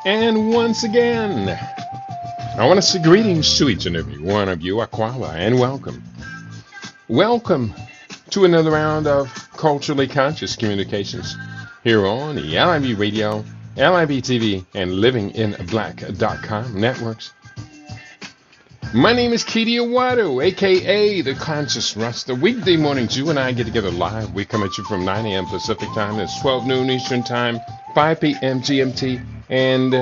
And once again, I want to say greetings to each and every one of you, Aquala, and welcome. Welcome to another round of Culturally Conscious Communications here on the LIB Radio, LIB TV, and LivingInBlack.com networks. My name is Keedy Awadu, aka The Conscious Rasta. Weekday mornings, you and I get together live. We come at you from 9 a.m. Pacific time. That's 12 noon Eastern time, 5 p.m. GMT, and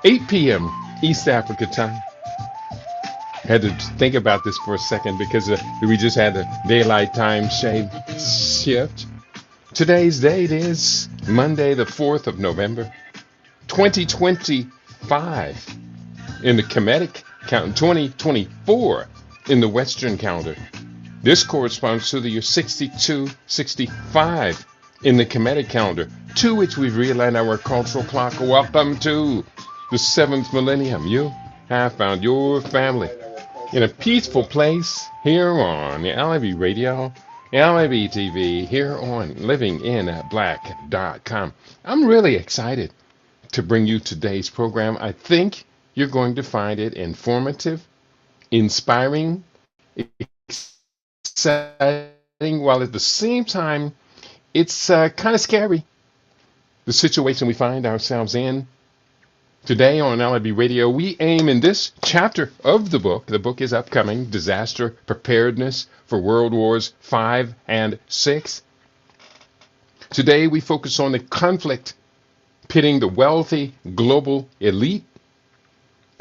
8 p.m. East Africa time. Had to think about this for a second because we just had a daylight time shift. Today's date is Monday, the 4th of November, 2025 in the Kemetic calendar, 2024 in the Western calendar. This corresponds to the year 6265 in the Kemetic calendar, to which we've realigned our cultural clock. Welcome to the 7th millennium. You have found your family in a peaceful place here on the LIB Radio, LIB TV, here on LivingInBlack.com. I'm really excited to bring you today's program. I think you're going to find it informative, inspiring, exciting, while at the same time, it's kind of scary. The situation we find ourselves in today on LIB Radio, we aim in this chapter of the book is upcoming, Disaster Preparedness for World Wars 5 and 6. Today we focus on the conflict pitting the wealthy global elite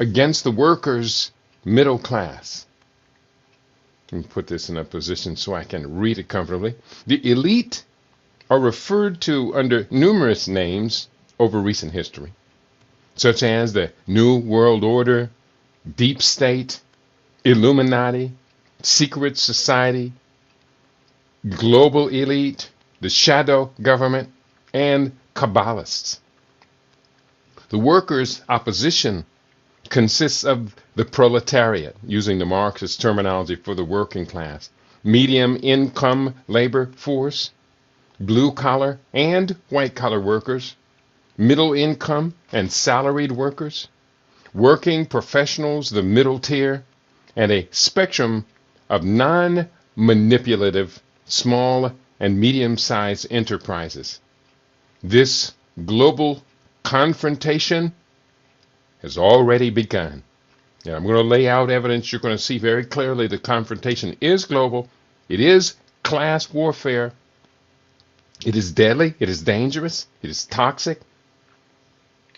against the workers' middle class. Let me put this in a position so I can read it comfortably. The elite are referred to under numerous names over recent history, such as the New World Order, Deep State, Illuminati, Secret Society, Global Elite, the Shadow Government, and Cabalists. The workers' opposition consists of the proletariat, using the Marxist terminology for the working class, medium income labor force, blue-collar and white-collar workers, middle income and salaried workers, working professionals, the middle tier, and a spectrum of non-manipulative small and medium-sized enterprises. This global confrontation has already begun. Now, I'm going to lay out evidence. You're going to see very clearly the confrontation is global. It is class warfare. It is deadly. It is dangerous. It is toxic.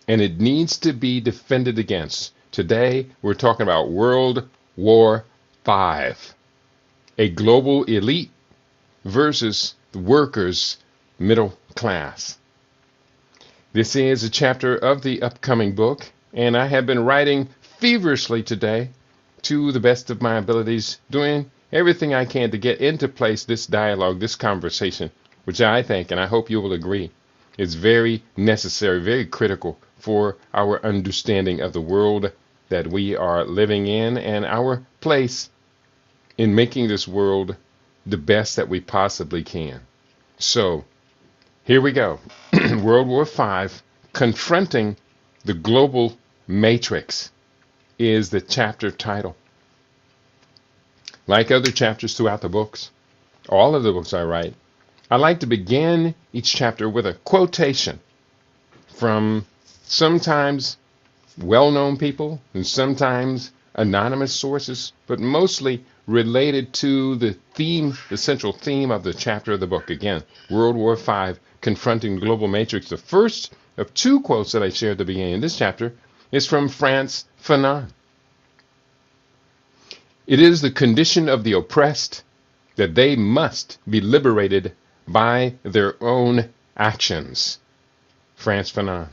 And it needs to be defended against. Today, we're talking about World War V, a global elite versus the workers' middle class. This is a chapter of the upcoming book, and I have been writing feverishly today to the best of my abilities, doing everything I can to get into place this dialogue, this conversation, which I think, and I hope you will agree, is very necessary, very critical for our understanding of the world that we are living in and our place in making this world the best that we possibly can. So, here we go. World War V, Confronting the Global Matrix, is the chapter title. Like other chapters throughout the books, all of the books I write, I like to begin each chapter with a quotation from sometimes well-known people and sometimes anonymous sources, but mostly related to the theme, the central theme of the chapter of the book. Again, World War V, Confronting the Global Matrix. The first of two quotes that I shared at the beginning of this chapter is from Frantz Fanon. It is the condition of the oppressed that they must be liberated by their own actions. Frantz Fanon.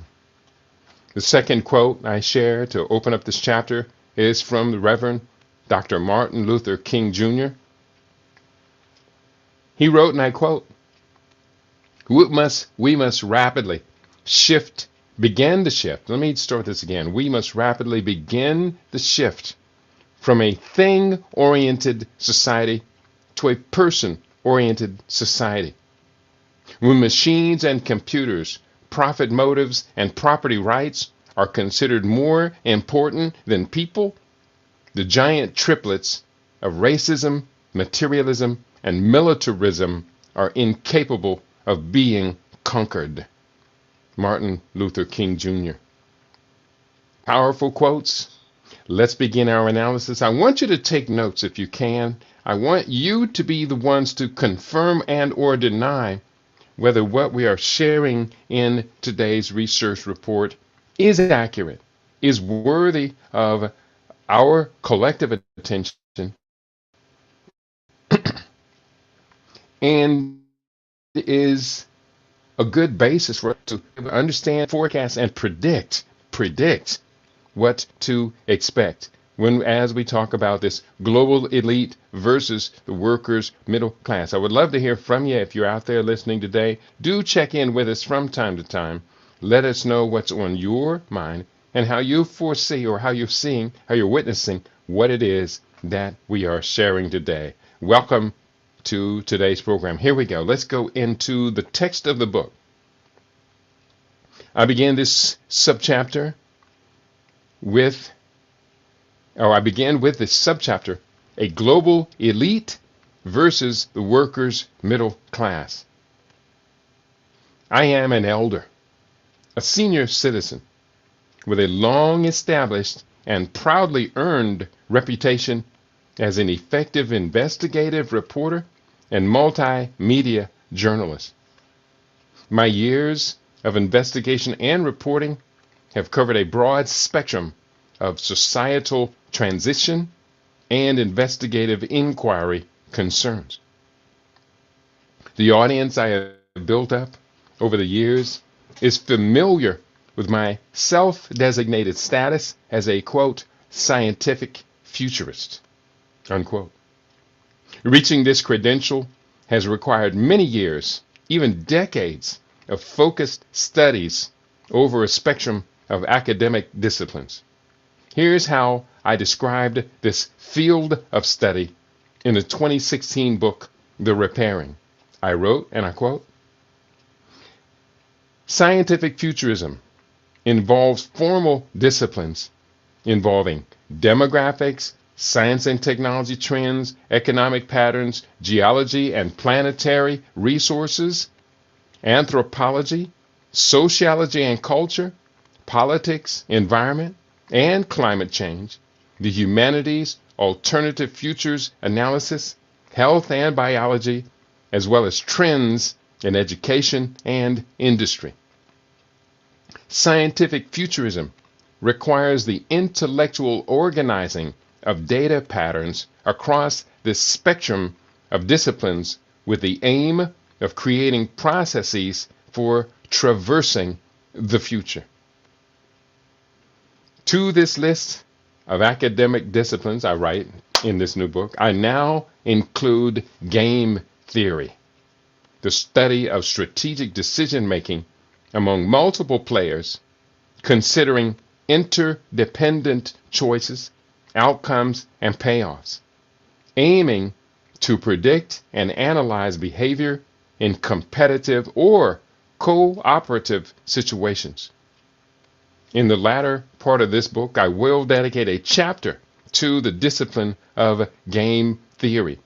The second quote I share to open up this chapter is from the Reverend Dr. Martin Luther King Jr. He wrote, and I quote, we must rapidly begin the shift. Let me start this again. We must rapidly begin the shift from a thing-oriented society to a person-oriented society. When machines and computers, profit motives, and property rights are considered more important than people, the giant triplets of racism, materialism, and militarism are incapable of being conquered. Martin Luther King Jr. Powerful quotes. Let's begin our analysis. I want you to take notes if you can. I want you to be the ones to confirm and or deny whether what we are sharing in today's research report is accurate, is worthy of our collective attention, and is a good basis for us to understand, forecast, and predict what to expect as we talk about this global elite versus the workers middle class. I would love to hear from you. If you're out there listening today, do check in with us from time to time. Let us know what's on your mind and how you foresee, or how you're seeing, how you're witnessing what it is that we are sharing today. Welcome to today's program. Here we go. Let's go into the text of the book. I began this subchapter with this subchapter, a global elite versus the workers' middle class. I am an elder, a senior citizen with a long established and proudly earned reputation as an effective investigative reporter and multimedia journalist. My years of investigation and reporting have covered a broad spectrum of societal transition and investigative inquiry concerns. The audience I have built up over the years is familiar with my self-designated status as a, quote, scientific futurist, unquote. Reaching this credential has required many years, even decades, of focused studies over a spectrum of academic disciplines. Here's how I described this field of study in the 2016 book, The Repairing. I wrote, and I quote, "Scientific futurism involves formal disciplines involving demographics, science and technology trends, economic patterns, geology and planetary resources, anthropology, sociology and culture, politics, environment, and climate change, the humanities, alternative futures analysis, health and biology, as well as trends in education and industry. Scientific futurism requires the intellectual organizing of data patterns across this spectrum of disciplines with the aim of creating processes for traversing the future." To this list of academic disciplines I write in this new book, I now include game theory, the study of strategic decision making among multiple players, considering interdependent choices, outcomes, and payoffs, aiming to predict and analyze behavior in competitive or cooperative situations. In the latter part of this book, I will dedicate a chapter to the discipline of game theory.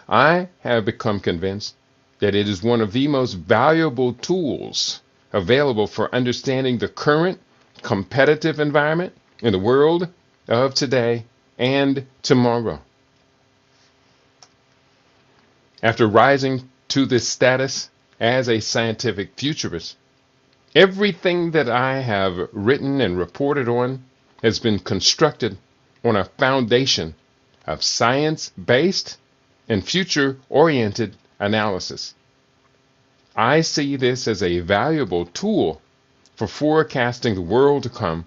I have become convinced that it is one of the most valuable tools available for understanding the current competitive environment in the world of today and tomorrow. After rising to this status as a scientific futurist, everything that I have written and reported on has been constructed on a foundation of science-based and future-oriented analysis. I see this as a valuable tool for forecasting the world to come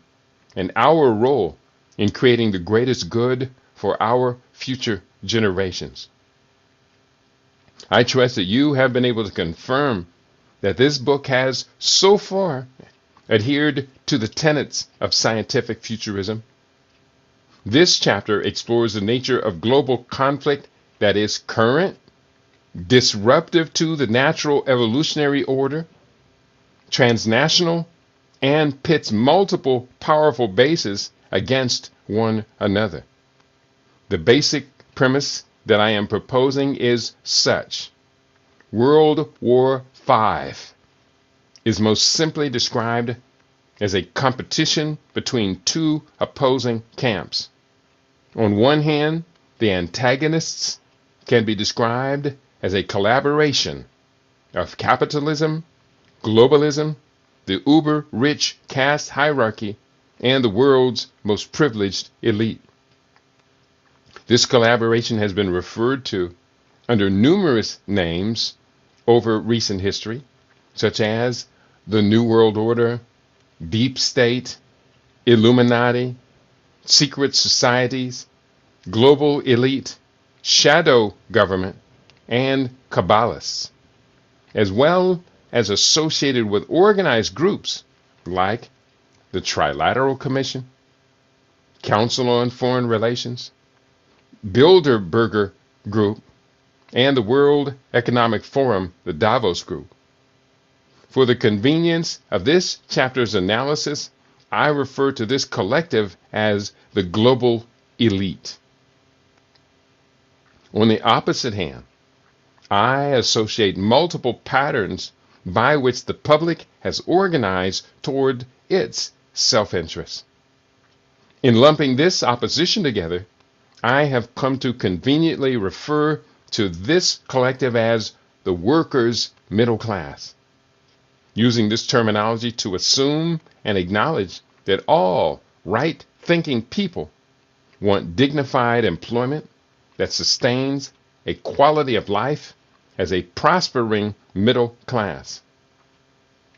and our role in creating the greatest good for our future generations. I trust that you have been able to confirm that this book has so far adhered to the tenets of scientific futurism. This chapter explores the nature of global conflict that is current, disruptive to the natural evolutionary order, transnational, and pits multiple powerful bases against one another. The basic premise that I am proposing is such. World War V is most simply described as a competition between two opposing camps. On one hand, the antagonists can be described as a collaboration of capitalism, globalism, the uber-rich caste hierarchy, and the world's most privileged elite. This collaboration has been referred to under numerous names over recent history, such as the New World Order, Deep State, Illuminati, secret societies, global elite, shadow government, and Cabalists, as well as associated with organized groups like the Trilateral Commission, Council on Foreign Relations, Bilderberger Group, and the World Economic Forum, the Davos Group. For the convenience of this chapter's analysis, I refer to this collective as the global elite. On the opposite hand, I associate multiple patterns by which the public has organized toward its self-interest. In lumping this opposition together, I have come to conveniently refer to this collective as the workers' middle class, using this terminology to assume and acknowledge that all right-thinking people want dignified employment that sustains a quality of life as a prospering middle class.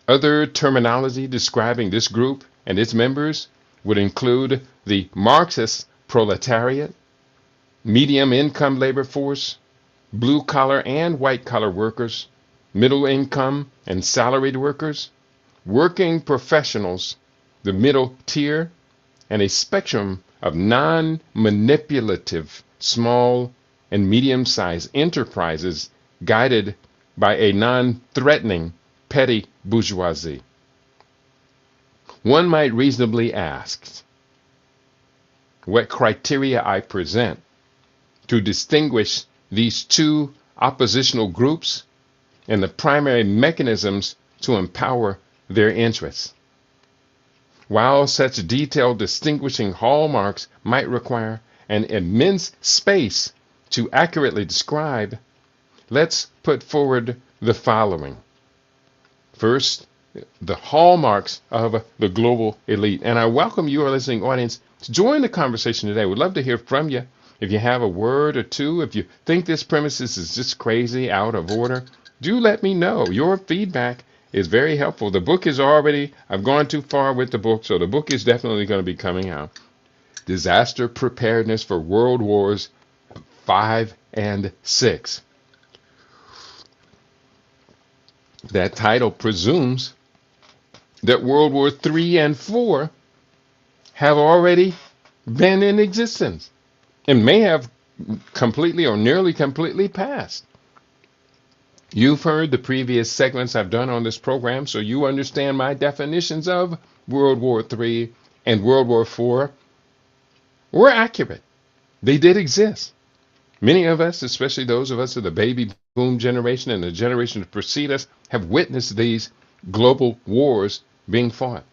Other terminology describing this group and its members would include the Marxist proletariat, medium income labor force, blue collar and white collar workers, middle income and salaried workers, working professionals, the middle tier, and a spectrum of non-manipulative small and medium-sized enterprises guided by a non-threatening petty bourgeoisie. One might reasonably ask what criteria I present to distinguish these two oppositional groups and the primary mechanisms to empower their interests. While such detailed distinguishing hallmarks might require an immense space to accurately describe, let's put forward the following. First, the hallmarks of the global elite. And I welcome you, our listening audience, to join the conversation today. We'd love to hear from you. If you have a word or two, if you think this premises is just crazy, out of order, do let me know. Your feedback is very helpful. The book is already, I've gone too far with the book, so the book is definitely going to be coming out. Disaster Preparedness for World Wars 5 and 6. That title presumes that World War 3 and 4 have already been in existence and may have completely or nearly completely passed. You've heard the previous segments I've done on this program, so you understand my definitions of World War III and World War IV were accurate. They did exist. Many of us, especially those of us of the baby boom generation and the generation that precede us, have witnessed these global wars being fought.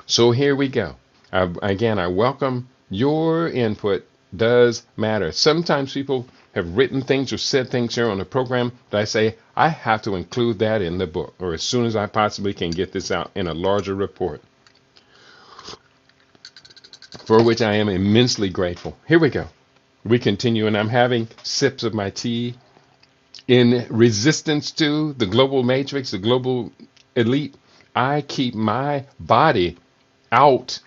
So here we go. Again, I welcome your input. Does matter. Sometimes people have written things or said things here on the program that I say, I have to include that in the book, or as soon as I possibly can get this out in a larger report, for which I am immensely grateful. Here we go. We continue, and I'm having sips of my tea. In resistance to the global matrix, the global elite, I keep my body out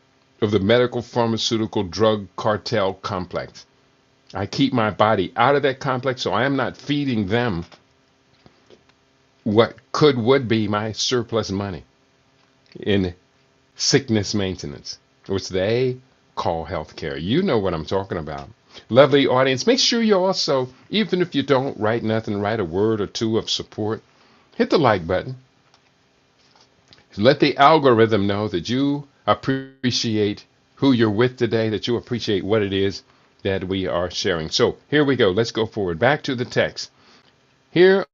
of the medical, pharmaceutical, drug cartel complex. I keep my body out of that complex, so I am not feeding them what would be my surplus money in sickness maintenance, which they call healthcare. You know what I'm talking about. Lovely audience, make sure you also, even if you don't write nothing, write a word or two of support. Hit the like button. Let the algorithm know that you appreciate who you're with today, that you appreciate what it is that we are sharing. So here we go. Let's go forward. Back to the text. Here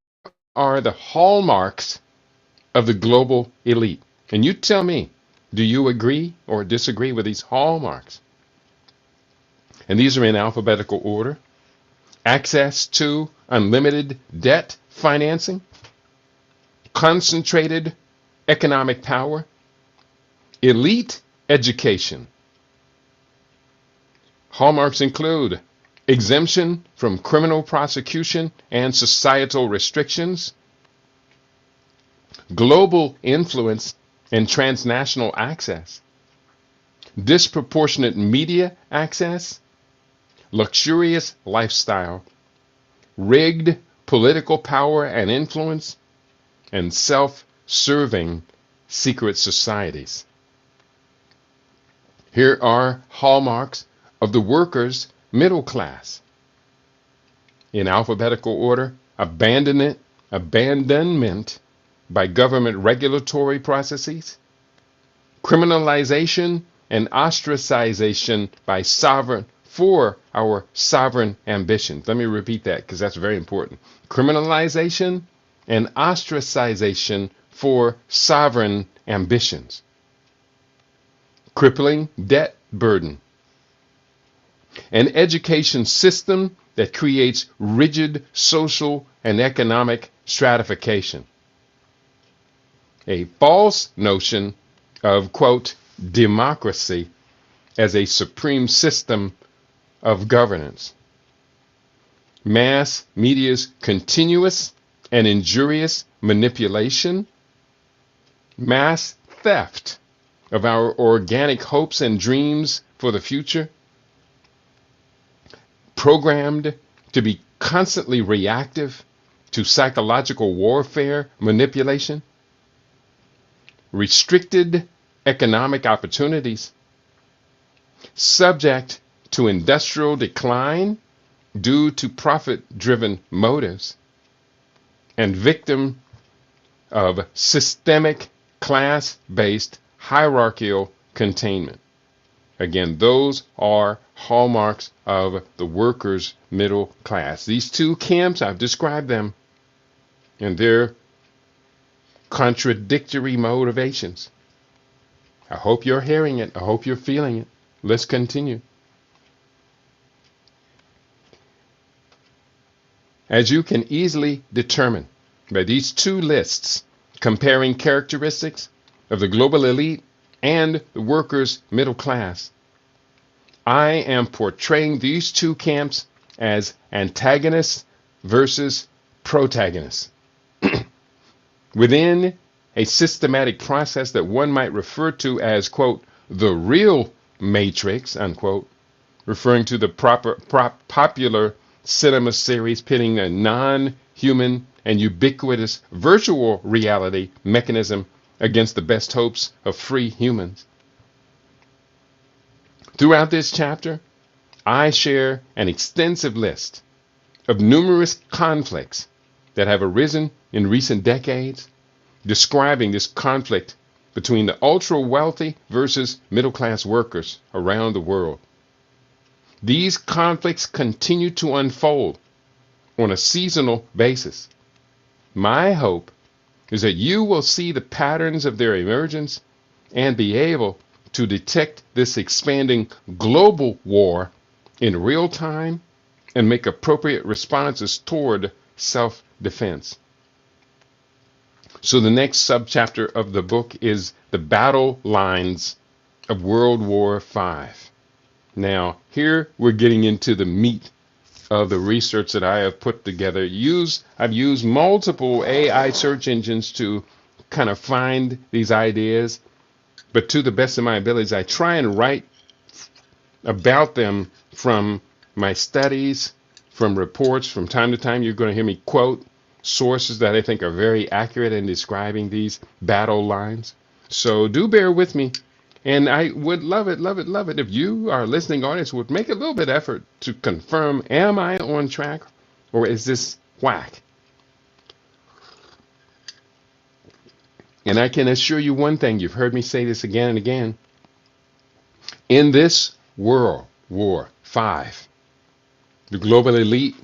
are the hallmarks of the global elite. And you tell me, do you agree or disagree with these hallmarks? And these are in alphabetical order. Access to unlimited debt financing, concentrated economic power, elite education. Hallmarks include exemption from criminal prosecution and societal restrictions, global influence and transnational access, disproportionate media access, luxurious lifestyle, rigged political power and influence, and self-serving secret societies. Here are hallmarks of the workers' middle class. In alphabetical order, abandonment by government regulatory processes, criminalization and ostracization by for our sovereign ambitions. Let me repeat that because that's very important. Criminalization and ostracization for sovereign ambitions. Crippling debt burden. An education system that creates rigid social and economic stratification. A false notion of, quote, democracy as a supreme system of governance. Mass media's continuous and injurious manipulation. Mass theft of our organic hopes and dreams for the future. Programmed to be constantly reactive to psychological warfare manipulation. Restricted economic opportunities. Subject to industrial decline due to profit-driven motives. And victim of systemic class-based hierarchical containment. Again, those are hallmarks of the workers' middle class. These two camps, I've described them, and their contradictory motivations. I hope you're hearing it. I hope you're feeling it. Let's continue. As you can easily determine by these two lists comparing characteristics of the global elite and the workers' middle class, I am portraying these two camps as antagonists versus protagonists. Within a systematic process that one might refer to as, quote, the real matrix, unquote, referring to the popular cinema series pitting a non-human and ubiquitous virtual reality mechanism against the best hopes of free humans. Throughout this chapter, I share an extensive list of numerous conflicts that have arisen in recent decades, describing this conflict between the ultra-wealthy versus middle-class workers around the world. These conflicts continue to unfold on a seasonal basis. My hope is that you will see the patterns of their emergence and be able to detect this expanding global war in real time and make appropriate responses toward self-defense. So the next subchapter of the book is the battle lines of World War V. Now, here we're getting into the meat of the research that I have put together. I've used multiple AI search engines to kind of find these ideas, but to the best of my abilities, I try and write about them from my studies, from reports. From time to time, you're going to hear me quote sources that I think are very accurate in describing these battle lines. So do bear with me And I would love it, love it, love it if you, our listening audience, would make a little bit of effort to confirm, am I on track or is this whack? And I can assure you one thing, you've heard me say this again and again. In this World War V, the global elite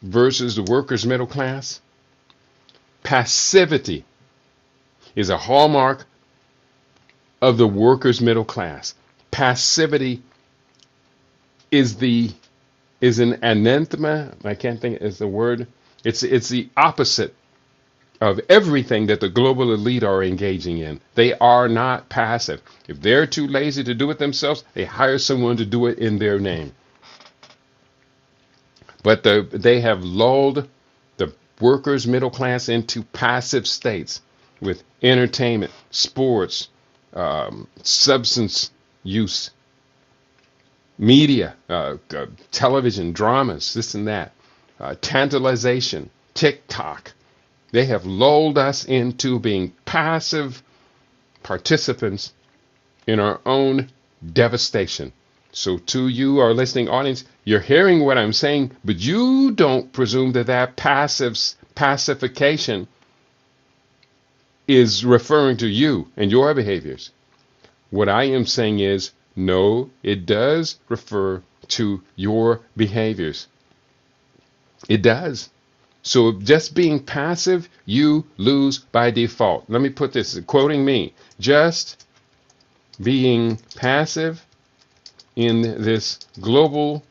versus the workers' middle class, passivity is a hallmark of the workers' middle class. Passivity is an anathema. I can't think is the word. It's the opposite of everything that the global elite are engaging in. They are not passive. If they're too lazy to do it themselves, they hire someone to do it in their name. But they have lulled the workers' middle class into passive states with entertainment, sports, substance use, media, television, dramas, this and that, tantalization, TikTok. They have lulled us into being passive participants in our own devastation. So to you, our listening audience, you're hearing what I'm saying, but you don't presume that pacification is referring to you and your behaviors. What I am saying is, no, it does refer to your behaviors. It does. So just being passive, you lose by default. Let me put this, quoting me, just being passive in this global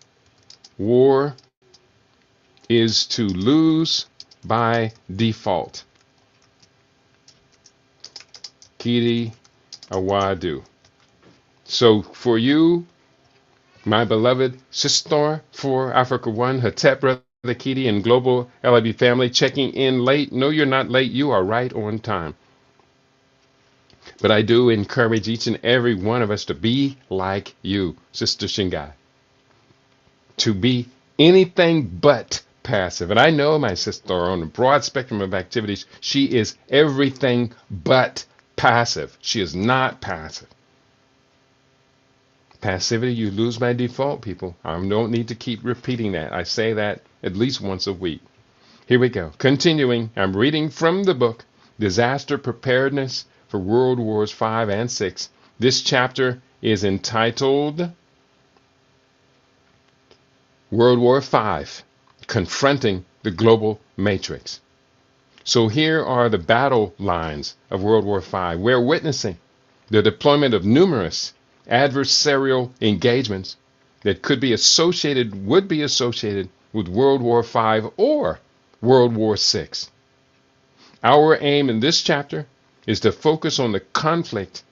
war is to lose by default. Kidi Awadu. So for you, my beloved sister for Africa One, Hatep, Brother Kidi, and Global LIB family, checking in late. No, you're not late. You are right on time. But I do encourage each and every one of us to be like you, Sister Shingai. To be anything but passive. And I know my sister on a broad spectrum of activities, she is everything but passive. She is not passive. Passivity, you lose by default, people. I don't need to keep repeating that. I say that at least once a week. Here we go. Continuing, I'm reading from the book, Disaster Preparedness for World Wars 5 and 6. This chapter is entitled World War 5, Confronting the Global Matrix. So here are the battle lines of World War 5. We're witnessing the deployment of numerous adversarial engagements that would be associated with World War V or World War VI. Our aim in this chapter is to focus on the conflict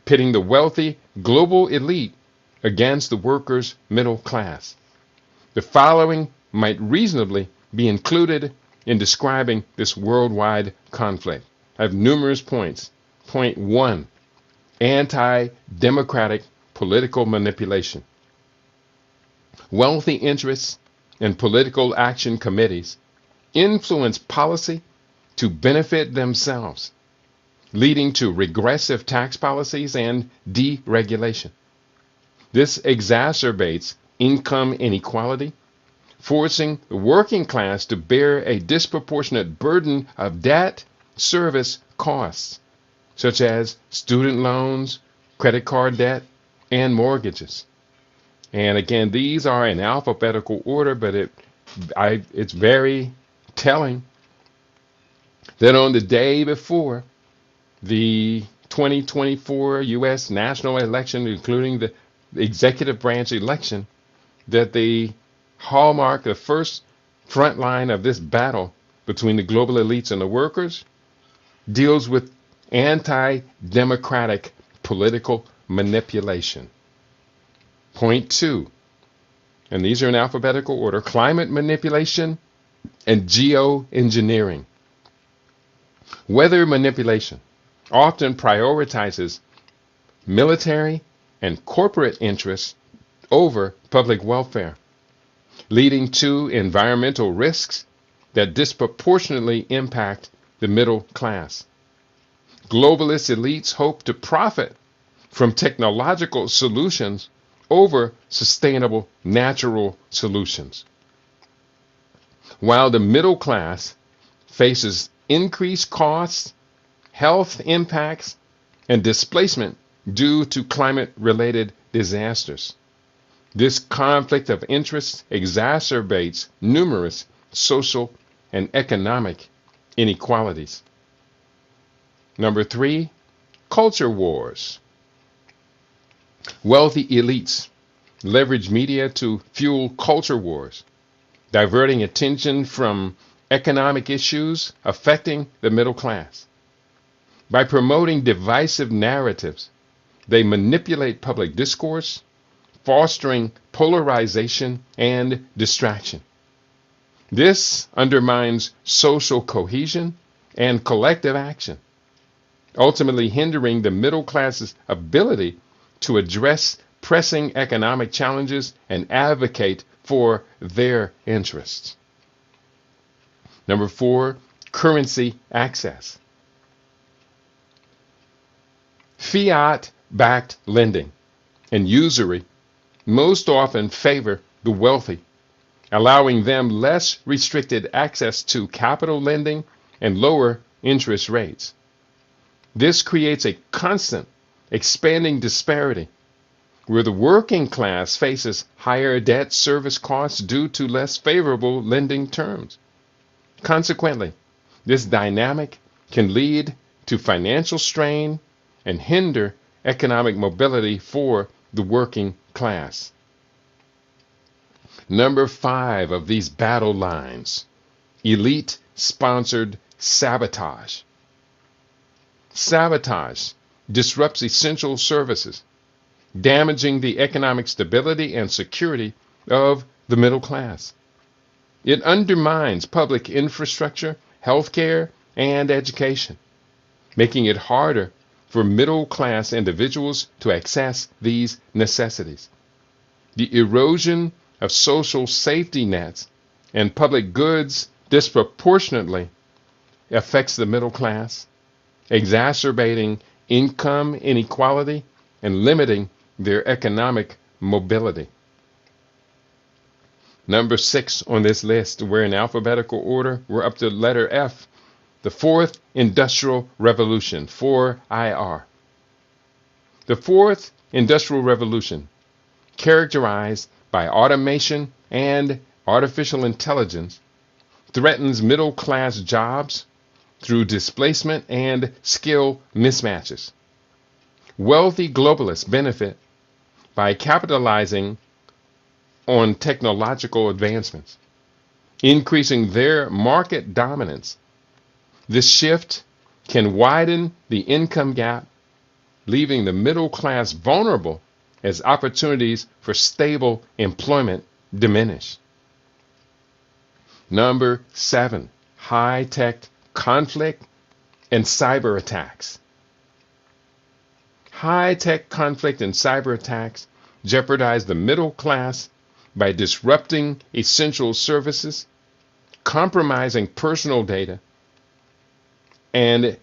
pitting the wealthy global elite against the workers' middle class. The following might reasonably be included in describing this worldwide conflict. I have numerous points. Point 1. Anti-democratic political manipulation. Wealthy interests and political action committees influence policy to benefit themselves, leading to regressive tax policies and deregulation. This exacerbates income inequality, forcing the working class to bear a disproportionate burden of debt service costs, such as student loans, credit card debt, and mortgages. And again, these are in alphabetical order, but it's very telling that on the day before the 2024 U.S. national election, including the executive branch election, that the hallmark, the first front line of this battle between the global elites and the workers, deals with anti-democratic political manipulation. Point 2, and these are in alphabetical order, climate manipulation and geoengineering. Weather manipulation often prioritizes military and corporate interests over public welfare, leading to environmental risks that disproportionately impact the middle class. Globalist elites hope to profit from technological solutions over sustainable natural solutions. While the middle class faces increased costs, health impacts, and displacement due to climate-related disasters. This conflict of interest exacerbates numerous social and economic inequalities. Number 3, culture wars. Wealthy elites leverage media to fuel culture wars, diverting attention from economic issues affecting the middle class. By promoting divisive narratives, they manipulate public discourse, fostering polarization and distraction. This undermines social cohesion and collective action, ultimately hindering the middle class's ability to address pressing economic challenges and advocate for their interests. Number 4, currency access. Fiat-backed lending and usury most often favor the wealthy, allowing them less restricted access to capital lending and lower interest rates. This creates a constant, expanding disparity where the working class faces higher debt service costs due to less favorable lending terms. Consequently, this dynamic can lead to financial strain and hinder economic mobility for the working class. Number 5 of these battle lines: elite-sponsored sabotage. Sabotage disrupts essential services, damaging the economic stability and security of the middle class. It undermines public infrastructure, healthcare, and education, making it harder for middle-class individuals to access these necessities. The erosion of social safety nets and public goods disproportionately affects the middle class, exacerbating income inequality and limiting their economic mobility. Number 6 on this list, we're in alphabetical order. We're up to letter F, the Fourth Industrial Revolution, 4IR. The Fourth Industrial Revolution, characterized by automation and artificial intelligence, threatens middle-class jobs through displacement and skill mismatches. Wealthy globalists benefit by capitalizing on technological advancements, increasing their market dominance. This shift can widen the income gap, leaving the middle class vulnerable as opportunities for stable employment diminish. Number 7, high-tech conflict and cyber attacks. High-tech conflict and cyber attacks jeopardize the middle class by disrupting essential services, compromising personal data, and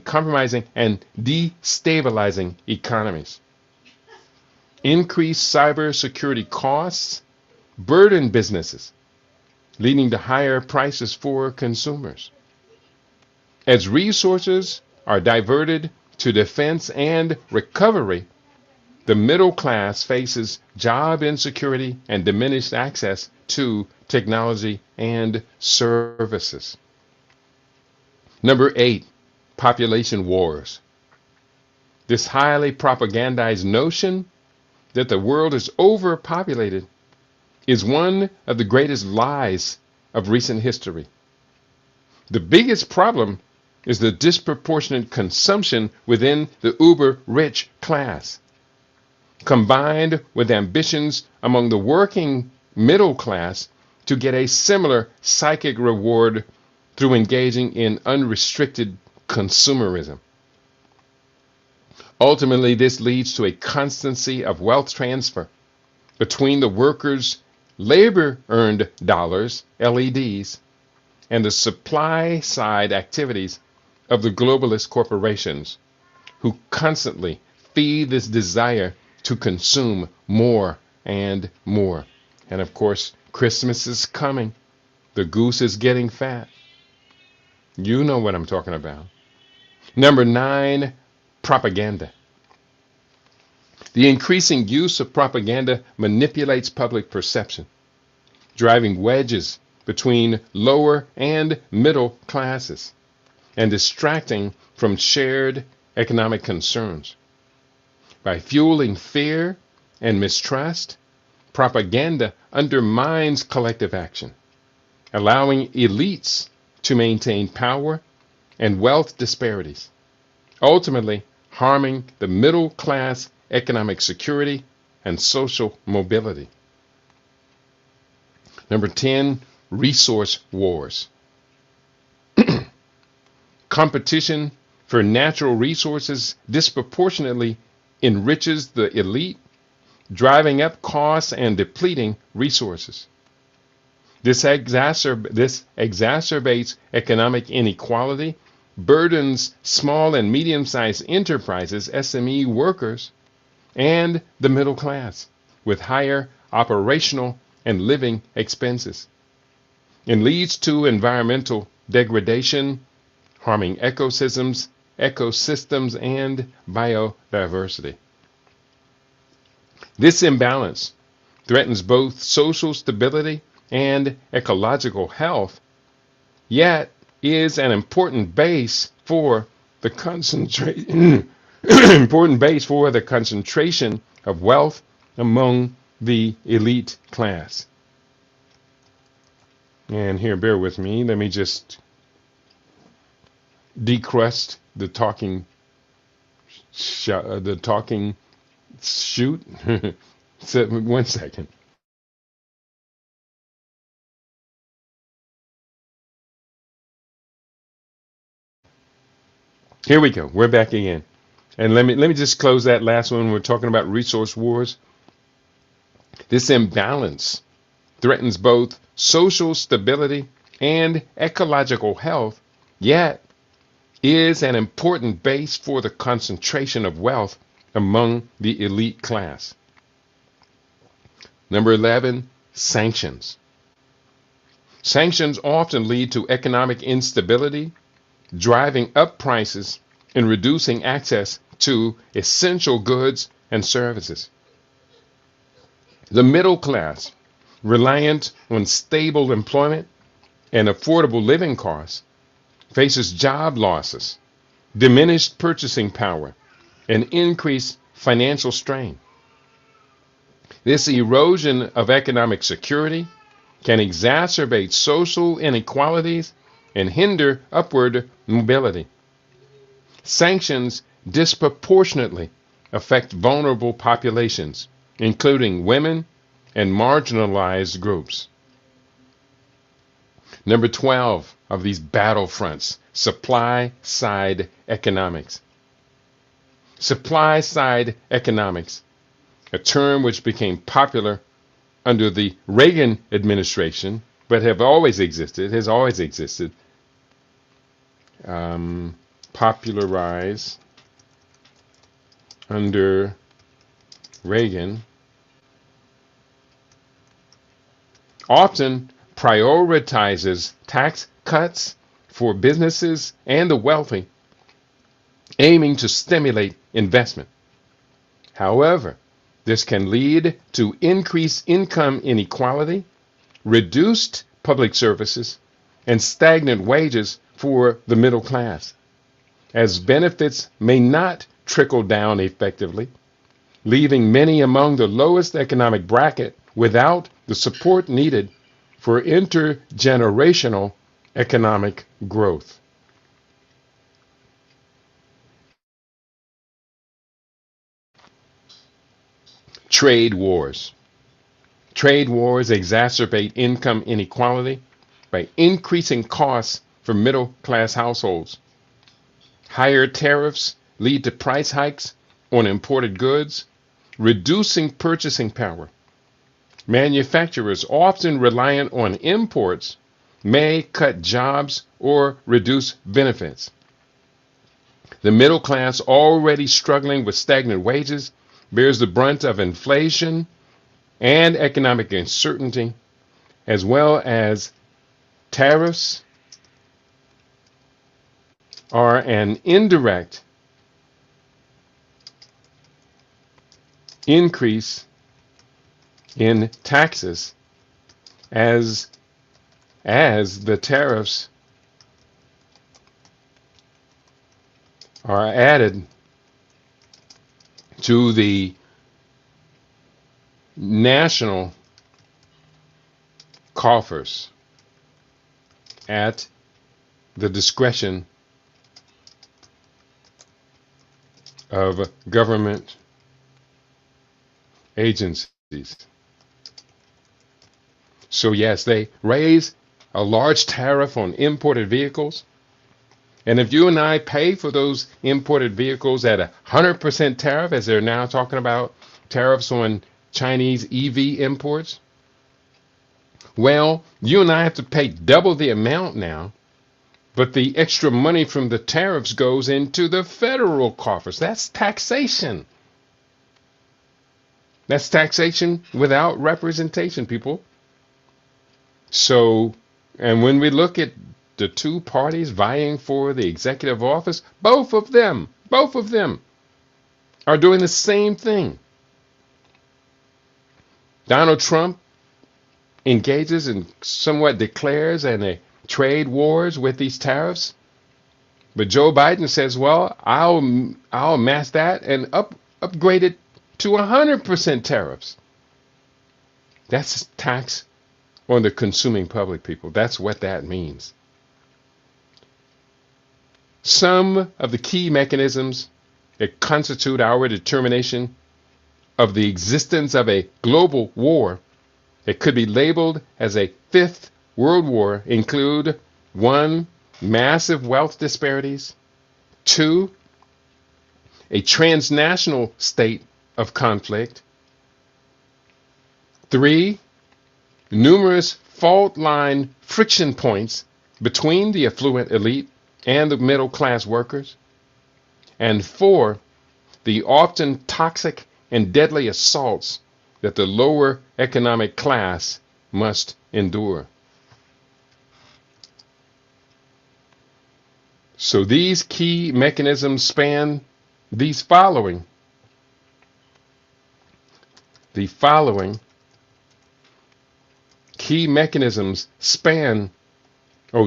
compromising and destabilizing economies. Increased cybersecurity costs burden businesses, leading to higher prices for consumers. As resources are diverted to defense and recovery, the middle class faces job insecurity and diminished access to technology and services. Number 8, population wars. This highly propagandized notion that the world is overpopulated is one of the greatest lies of recent history. The biggest problem is the disproportionate consumption within the uber-rich class, combined with ambitions among the working middle class to get a similar psychic reward through engaging in unrestricted consumerism. Ultimately, this leads to a constancy of wealth transfer between the workers' labor-earned dollars, LEDs, and the supply-side activities of the globalist corporations, who constantly feed this desire to consume more and more. And of course, Christmas is coming. The goose is getting fat. You know what I'm talking about. Number 9, propaganda. The increasing use of propaganda manipulates public perception, driving wedges between lower and middle classes and distracting from shared economic concerns. By fueling fear and mistrust, propaganda undermines collective action, allowing elites to maintain power and wealth disparities, ultimately harming the middle class economic security and social mobility. Number 10, resource wars. Competition for natural resources disproportionately enriches the elite, driving up costs and depleting resources. This exacerbates economic inequality, burdens small and medium-sized enterprises, SME workers, and the middle class with higher operational and living expenses, and leads to environmental degradation, harming ecosystems and biodiversity. This imbalance threatens both social stability and ecological health, yet is an important base for the concentration of wealth among the elite class. And here, bear with me. Let me just decrust the talking chute. So, 1 second. Here we go. We're back again. And let me just close that last one. We're talking about resource wars. This imbalance threatens both social stability and ecological health, yet is an important base for the concentration of wealth among the elite class. Number 11, sanctions. Sanctions often lead to economic instability, driving up prices and reducing access to essential goods and services. The middle class, reliant on stable employment and affordable living costs, faces job losses, diminished purchasing power, and increased financial strain. This erosion of economic security can exacerbate social inequalities and hinder upward mobility. Sanctions disproportionately affect vulnerable populations, including women and marginalized groups. Number 12 of these battlefronts, supply-side economics. Supply-side economics, a term which became popular under the Reagan administration, but has always existed, popularized under Reagan, often prioritizes tax cuts for businesses and the wealthy, aiming to stimulate investment. However, this can lead to increased income inequality, reduced public services, and stagnant wages for the middle class, as benefits may not trickle down effectively, leaving many among the lowest economic bracket without the support needed for intergenerational economic growth. Trade wars. Trade wars exacerbate income inequality by increasing costs for middle-class households. Higher tariffs lead to price hikes on imported goods, reducing purchasing power. Manufacturers, often reliant on imports, may cut jobs or reduce benefits. The middle class, already struggling with stagnant wages, bears the brunt of inflation and economic uncertainty, as well as tariffs are an indirect increase in taxes as the tariffs are added to the national coffers at the discretion of government agencies. So yes, they raise a large tariff on imported vehicles. And if you and I pay for those imported vehicles at 100% tariff, as they're now talking about tariffs on Chinese EV imports, well, you and I have to pay double the amount now, but the extra money from the tariffs goes into the federal coffers. That's taxation. That's taxation without representation, people. So, and when we look at the two parties vying for the executive office, both of them are doing the same thing. Donald Trump engages and somewhat declares in a trade wars with these tariffs. But Joe Biden says, well, I'll match that and upgrade it to 100% tariffs. That's tax on the consuming public, people. That's what that means. Some of the key mechanisms that constitute our determination of the existence of a global war that could be labeled as a fifth world war include: 1, massive wealth disparities; 2, a transnational state of conflict; 3, numerous fault line friction points between the affluent elite and the middle class workers; and 4, the often toxic and deadly assaults that the lower economic class must endure. So these key mechanisms span these following. The following key mechanisms span,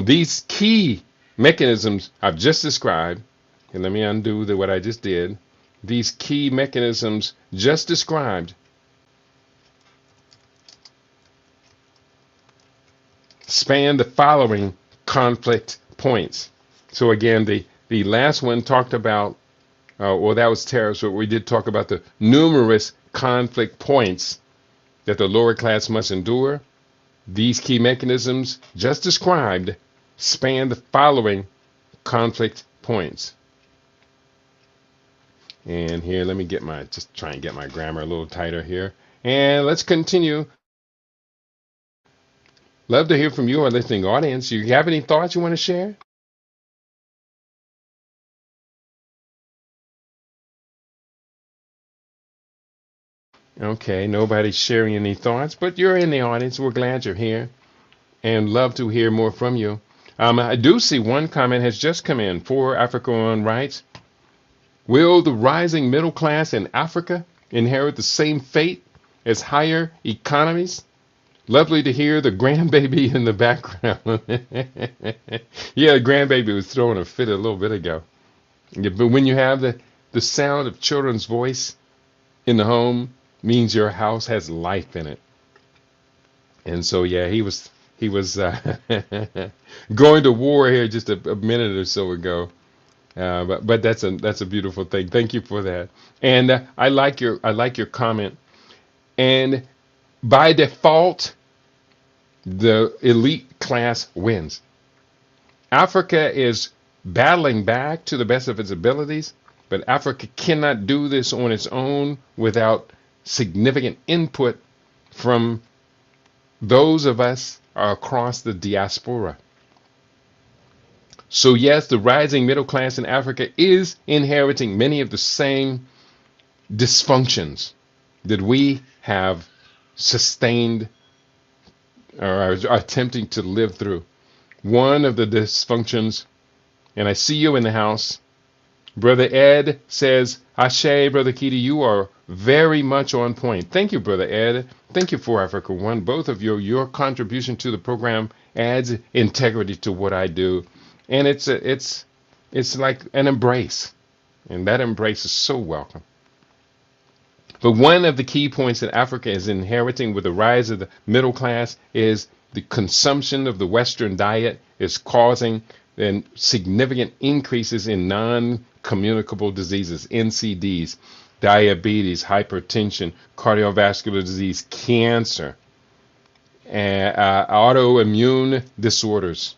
these key mechanisms I've just described, and let me undo what I just did. These key mechanisms just described span the following conflict points. So again, the last one talked about, that was tariffs, but we did talk about the numerous conflict points that the lower class must endure. These key mechanisms just described span the following conflict points. And here, let me just try and get my grammar a little tighter here. And let's continue. Love to hear from you, our listening audience. You have any thoughts you want to share? Okay, nobody's sharing any thoughts, but you're in the audience. We're glad you're here and love to hear more from you. I do see one comment has just come in. For Africa on Rights. Will the rising middle class in Africa inherit the same fate as higher economies? Lovely to hear the grandbaby in the background. Yeah, the grandbaby was throwing a fit a little bit ago. Yeah, but when you have the sound of children's voice in the home, means your house has life in it. And so, yeah, he was going to war here just a minute or so ago. But that's a beautiful thing. Thank you for that. And I like your comment. And by default, the elite class wins. Africa is battling back to the best of its abilities, but Africa cannot do this on its own without significant input from those of us across the diaspora. So yes, the rising middle class in Africa is inheriting many of the same dysfunctions that we have sustained or are attempting to live through. One of the dysfunctions, and I see you in the house, Brother Ed says, Ashe, Brother Keita, you are very much on point. Thank you, Brother Ed. Thank you for Africa One. Both of your contribution to the program adds integrity to what I do. And it's like an embrace. And that embrace is so welcome. But one of the key points that Africa is inheriting with the rise of the middle class is the consumption of the Western diet is causing then significant increases in non-communicable diseases, NCDs, diabetes, hypertension, cardiovascular disease, cancer, and autoimmune disorders.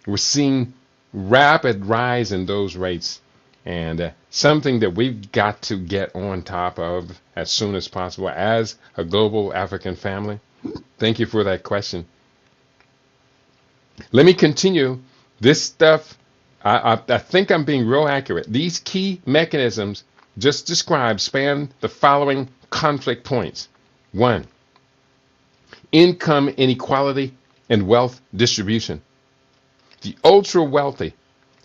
We're seeing rapid rise in those rates, and something that we've got to get on top of as soon as possible as a global African family. Thank you for that question. Let me continue. This stuff, I think I'm being real accurate. These key mechanisms just described span the following conflict points. 1, income inequality and wealth distribution. The ultra wealthy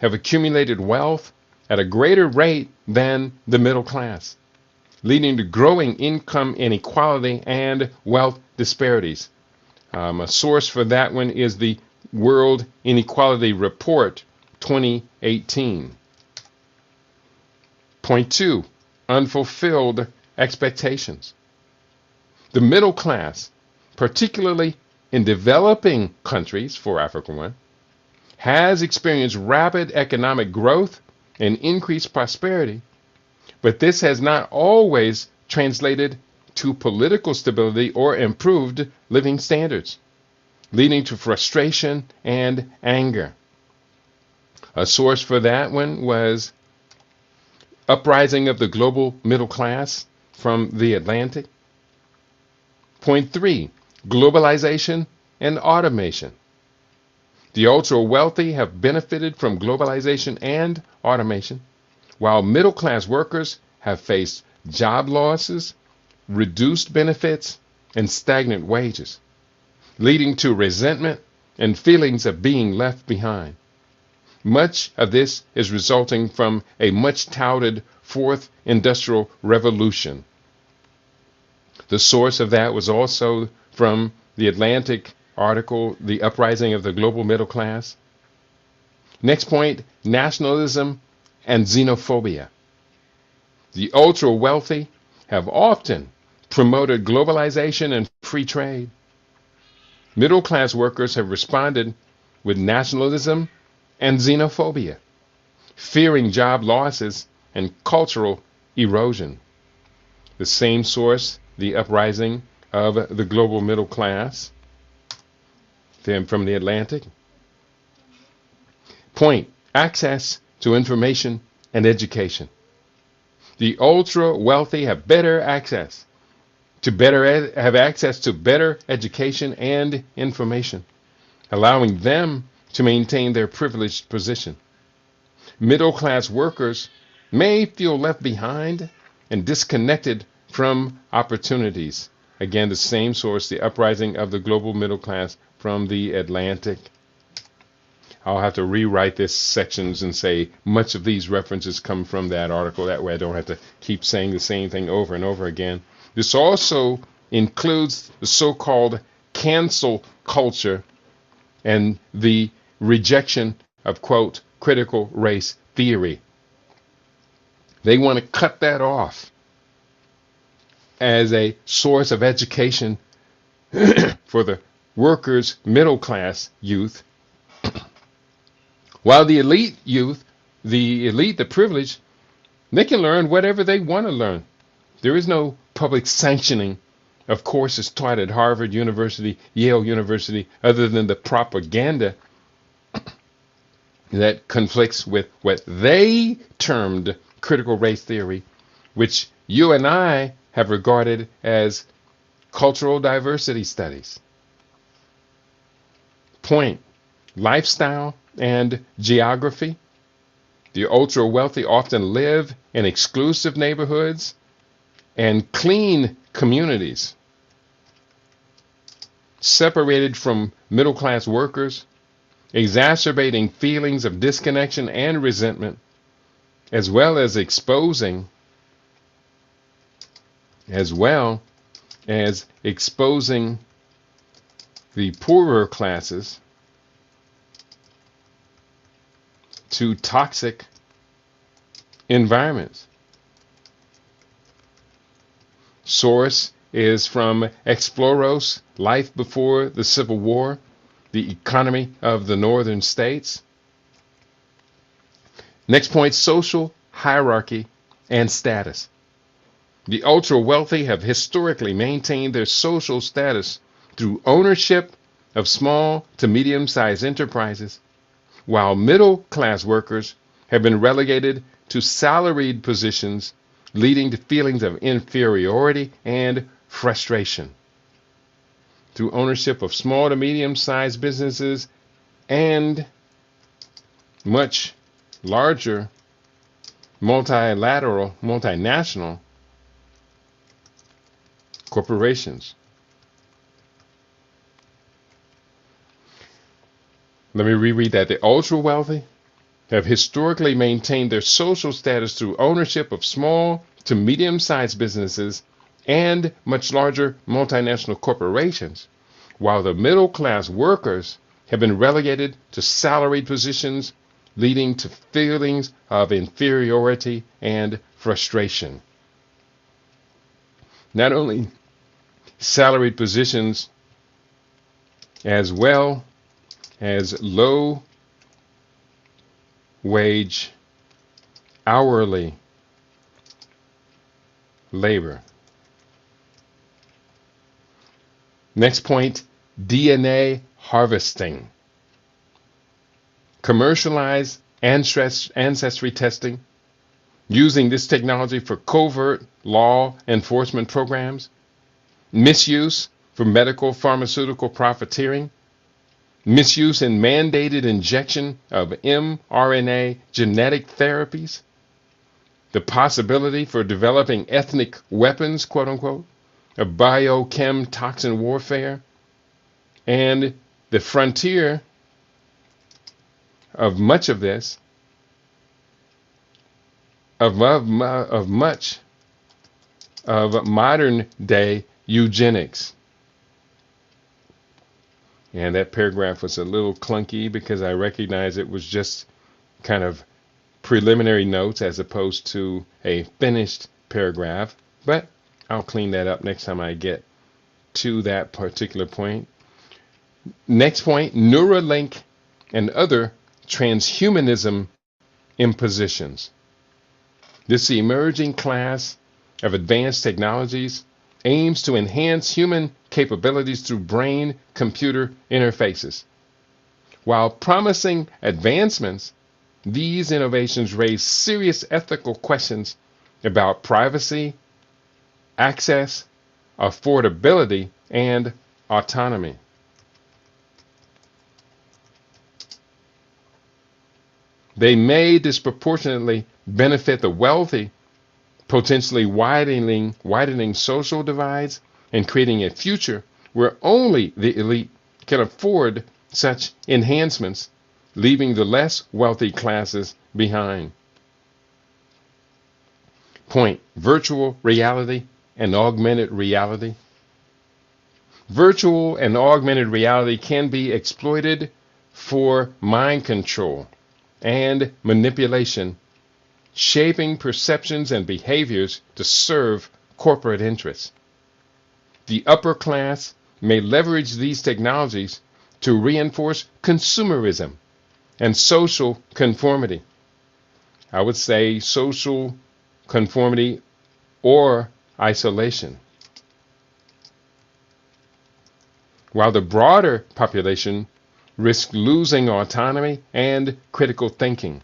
have accumulated wealth at a greater rate than the middle class, leading to growing income inequality and wealth disparities. A source for that one is the World Inequality Report 2018. Point 2, unfulfilled expectations. The middle class, particularly in developing countries for Africa One, has experienced rapid economic growth and increased prosperity, but this has not always translated to political stability or improved living standards, leading to frustration and anger. A source for that one was Uprising of the Global Middle Class from The Atlantic. Point 3, globalization and automation. The ultra wealthy have benefited from globalization and automation, while middle class workers have faced job losses, reduced benefits, and stagnant wages, leading to resentment and feelings of being left behind. Much of this is resulting from a much touted fourth industrial revolution. The source of that was also from the Atlantic article, The Uprising of the Global Middle Class. Next point, nationalism and xenophobia. The ultra wealthy have often promoted globalization and free trade. Middle class workers have responded with nationalism and xenophobia, fearing job losses and cultural erosion. The same source, The Uprising of the Global Middle Class, then from the Atlantic. Point, access to information and education. The ultra wealthy have access to better education and information, allowing them to maintain their privileged position. Middle class workers may feel left behind and disconnected from opportunities. Again, the same source, The Uprising of the Global Middle Class from the Atlantic. I'll have to rewrite this sections and say much of these references come from that article. That way I don't have to keep saying the same thing over and over again. This also includes the so-called cancel culture and the rejection of, quote, critical race theory. They want to cut that off as a source of education for the workers' middle class youth, while the elite youth, the privileged, they can learn whatever they want to learn. There is no public sanctioning of courses taught at Harvard University, Yale University, other than the propaganda that conflicts with what they termed critical race theory, which you and I have regarded as cultural diversity studies. Point, lifestyle and geography. The ultra wealthy often live in exclusive neighborhoods and clean communities, separated from middle class workers, exacerbating feelings of disconnection and resentment, as well as exposing the poorer classes to toxic environments. Source is from Exploros, Life Before the Civil War, the Economy of the Northern States. Next point, social hierarchy and status. The ultra wealthy have historically maintained their social status through ownership of small to medium-sized enterprises, while middle-class workers have been relegated to salaried positions, leading to feelings of inferiority and frustration. Through ownership of small to medium-sized businesses and much larger multinational corporations. Let me reread that. The ultra wealthy have historically maintained their social status through ownership of small to medium-sized businesses and much larger multinational corporations, while the middle-class workers have been relegated to salaried positions, leading to feelings of inferiority and frustration. Not only salaried positions, as well as low wage hourly labor. Next point, DNA harvesting. Commercialized ancestry testing, using this technology for covert law enforcement programs, misuse for medical pharmaceutical profiteering, misuse in mandated injection of mRNA genetic therapies, the possibility for developing ethnic weapons, quote unquote, of biochem toxin warfare, and the frontier of much of this, of much of modern day eugenics. And that paragraph was a little clunky because I recognize it was just kind of preliminary notes as opposed to a finished paragraph, but I'll clean that up next time I get to that particular point. Next point, Neuralink and other transhumanism impositions. This emerging class of advanced technologies aims to enhance human capabilities through brain-computer interfaces. While promising advancements, these innovations raise serious ethical questions about privacy, access, affordability, and autonomy. They may disproportionately benefit the wealthy, potentially widening social divides and creating a future where only the elite can afford such enhancements, leaving the less wealthy classes behind. Point, virtual reality and augmented reality. Virtual and augmented reality can be exploited for mind control and manipulation, shaping perceptions and behaviors to serve corporate interests. The upper class may leverage these technologies to reinforce consumerism and social conformity. I would say social conformity or isolation. While the broader population risks losing autonomy and critical thinking,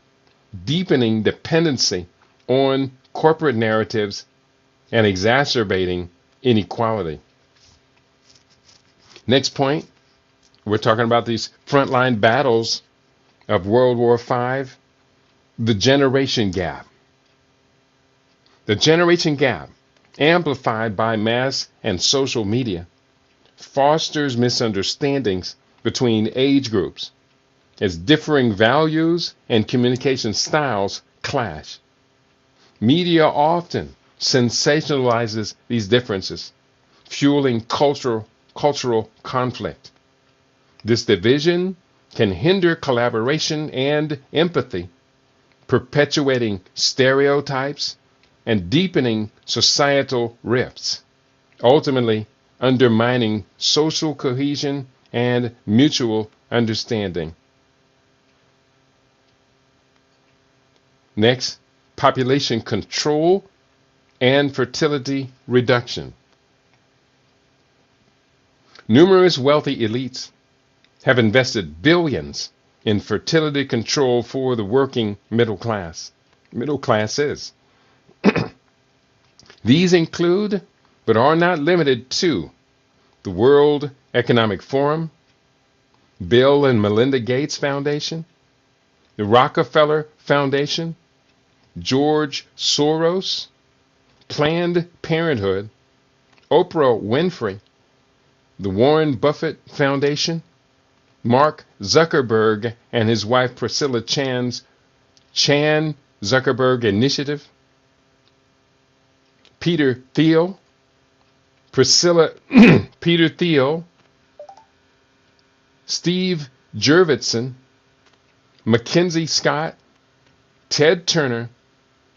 deepening dependency on corporate narratives and exacerbating inequality. Next point, we're talking about these frontline battles of World War V, the generation gap. The generation gap, amplified by mass and social media, fosters misunderstandings between age groups as differing values and communication styles clash. Media often sensationalizes these differences, fueling cultural conflict. This division can hinder collaboration and empathy, perpetuating stereotypes and deepening societal rifts, ultimately undermining social cohesion and mutual understanding. Next, population control and fertility reduction. Numerous wealthy elites have invested billions in fertility control for the working middle class. Middle classes. These include, but are not limited to, the World Economic Forum, Bill and Melinda Gates Foundation, the Rockefeller Foundation, George Soros, Planned Parenthood, Oprah Winfrey, the Warren Buffett Foundation, Mark Zuckerberg and his wife Priscilla Chan's Chan Zuckerberg Initiative, Peter Thiel, Peter Thiel, Steve Jurvetson, Mackenzie Scott, Ted Turner,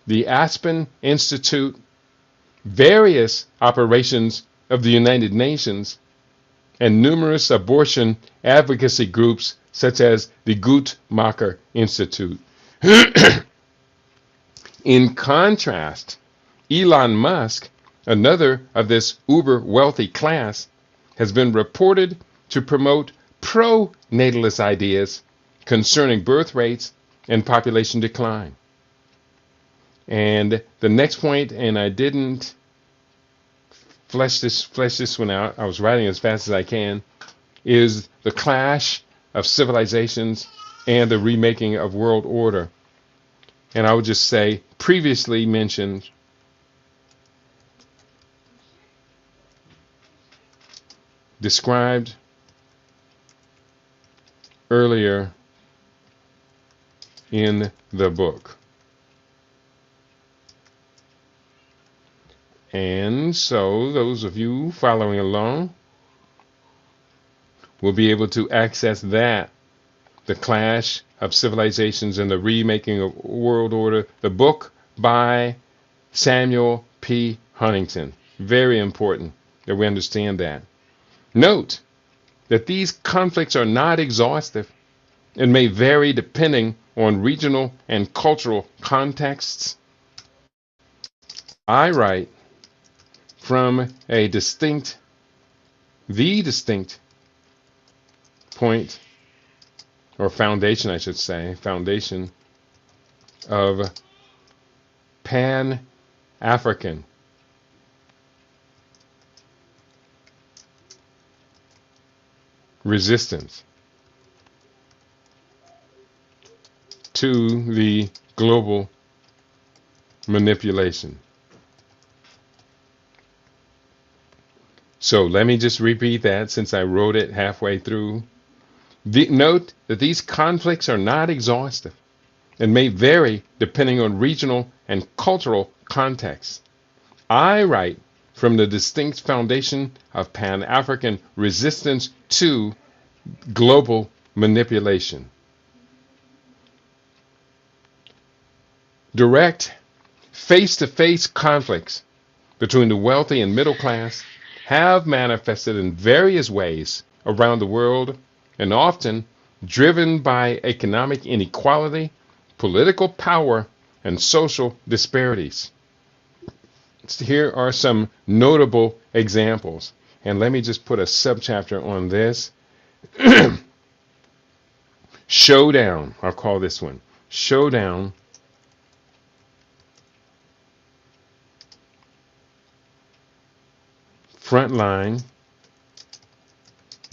the Aspen Institute, various operations of the United Nations, and numerous abortion advocacy groups such as the Guttmacher Institute. In contrast, Elon Musk, another of this uber wealthy class, has been reported to promote pro-natalist ideas concerning birth rates and population decline. And the next point, and I didn't flesh this one out, I was writing as fast as I can, is the clash of civilizations and the remaking of world order. And I would just say, previously mentioned, described earlier in the book. And so those of you following along will be able to access that, the clash of civilizations and the remaking of world order, the book by Samuel P. Huntington. Very important that we understand that. Note that these conflicts are not exhaustive and may vary depending on regional and cultural contexts. I write from the distinct point, or foundation, I should say, foundation of Pan-African resistance to the global manipulation. So let me just repeat that since I wrote it halfway through. Note that these conflicts are not exhaustive and may vary depending on regional and cultural contexts. I write from the distinct foundation of Pan-African resistance to global manipulation. Direct, face-to-face conflicts between the wealthy and middle class have manifested in various ways around the world and often driven by economic inequality, political power, and social disparities. Here are some notable examples. And let me just put a subchapter on this. Showdown, I'll call this one. Showdown frontline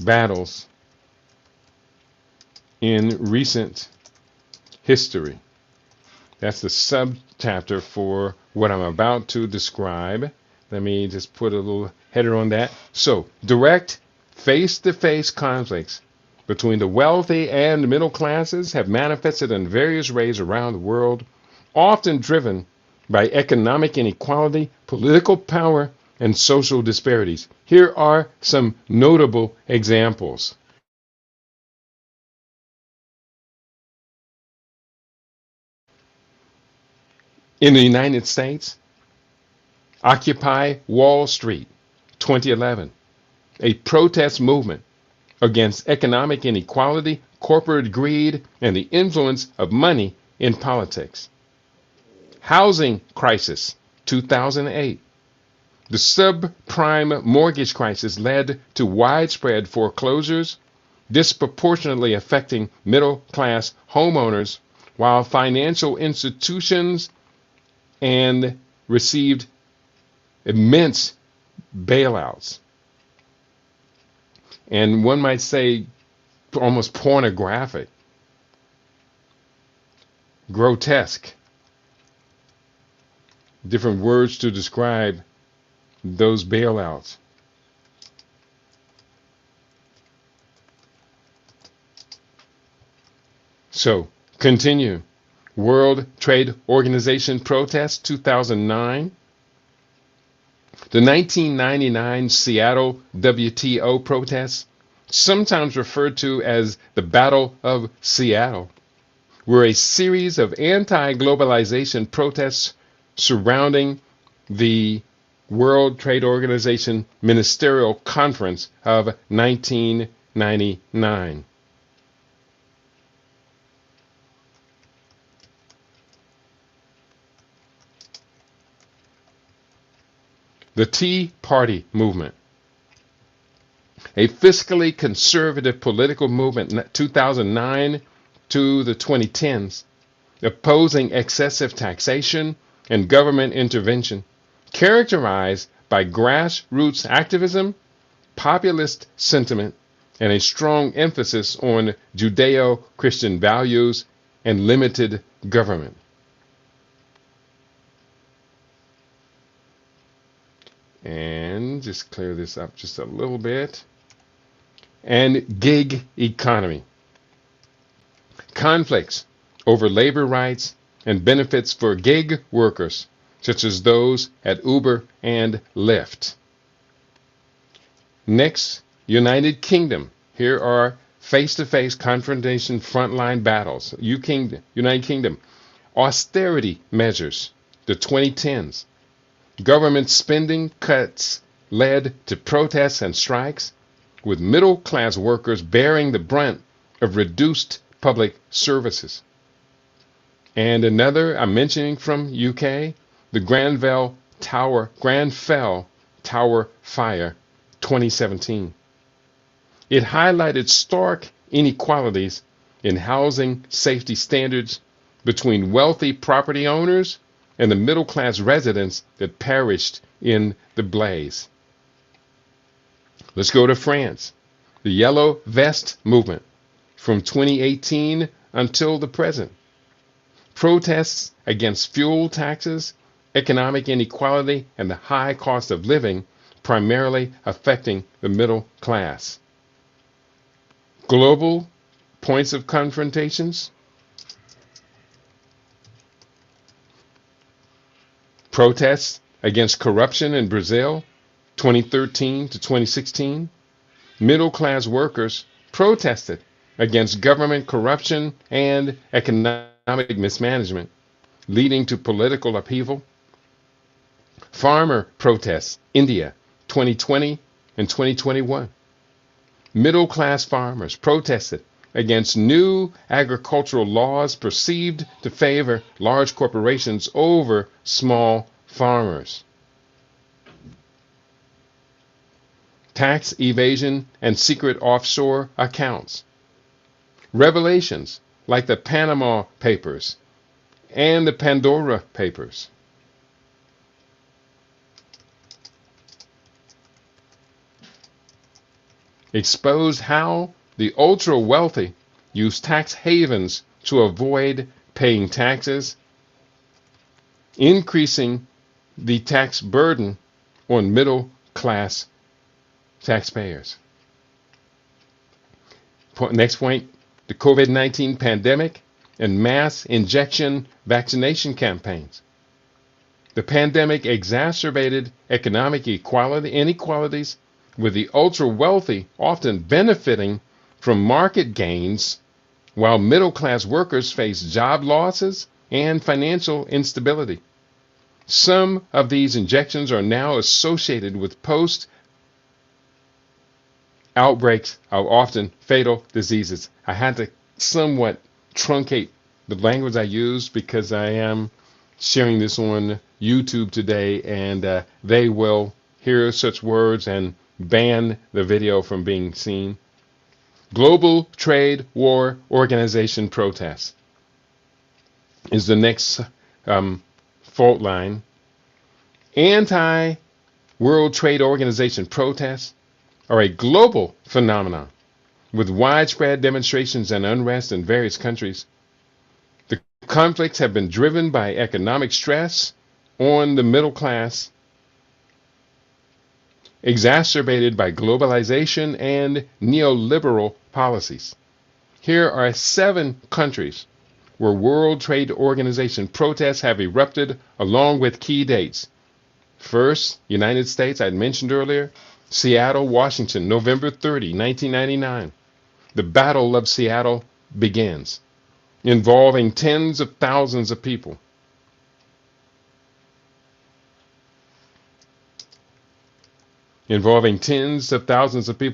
battles in recent history. That's the subchapter for what I'm about to describe. Let me just put a little header on that. So, direct face-to-face conflicts between the wealthy and middle classes have manifested in various ways around the world, often driven by economic inequality, political power, and social disparities. Here are some notable examples. In the United States, Occupy Wall Street, 2011, a protest movement against economic inequality, corporate greed, and the influence of money in politics. Housing crisis, 2008. The subprime mortgage crisis led to widespread foreclosures, disproportionately affecting middle-class homeowners, while financial institutions and received immense bailouts. And one might say almost pornographic, grotesque. Different words to describe those bailouts. So, continue. World Trade Organization protests, 2009. The 1999 Seattle WTO protests, sometimes referred to as the Battle of Seattle, were a series of anti-globalization protests surrounding the World Trade Organization Ministerial Conference of 1999. The Tea Party movement, a fiscally conservative political movement 2009 to the 2010s, opposing excessive taxation and government intervention, characterized by grassroots activism, populist sentiment, and a strong emphasis on Judeo-Christian values and limited government. And just clear this up just a little bit. And gig economy. Conflicts over labor rights and benefits for gig workers, such as those at Uber and Lyft. Next, United Kingdom. Here are face-to-face confrontation frontline battles. United Kingdom. Austerity measures, the 2010s. Government spending cuts led to protests and strikes, with middle-class workers bearing the brunt of reduced public services. And another I'm mentioning from UK, the Grenfell Tower fire, 2017. It highlighted stark inequalities in housing safety standards between wealthy property owners and the middle-class residents that perished in the blaze. Let's go to France. The Yellow Vest movement from 2018 until the present. Protests against fuel taxes, economic inequality, and the high cost of living, primarily affecting the middle class. Global points of confrontations. Protests against corruption in Brazil, 2013 to 2016. Middle-class workers protested against government corruption and economic mismanagement, leading to political upheaval. Farmer protests, India, 2020 and 2021. Middle-class farmers protested against new agricultural laws perceived to favor large corporations over small farmers. Tax evasion and secret offshore accounts. Revelations like the Panama Papers and the Pandora Papers. Exposed how the ultra-wealthy use tax havens to avoid paying taxes, increasing the tax burden on middle class taxpayers. Next point, the COVID-19 pandemic and mass injection vaccination campaigns. The pandemic exacerbated economic inequalities, with the ultra-wealthy often benefiting from market gains, while middle-class workers face job losses and financial instability. Some of these injections are now associated with post-outbreaks of often fatal diseases. I had to somewhat truncate the language I use because I am sharing this on YouTube today, and they will hear such words and ban the video from being seen. Global Trade War Organization protests is the next fault line. Anti-World Trade Organization protests are a global phenomenon with widespread demonstrations and unrest in various countries. The conflicts have been driven by economic stress on the middle class, exacerbated by globalization and neoliberal policies. Here are 7 countries where World Trade Organization protests have erupted, along with key dates. First, United States, I mentioned earlier, Seattle, Washington, November 30, 1999. The Battle of Seattle begins, involving tens of thousands of people.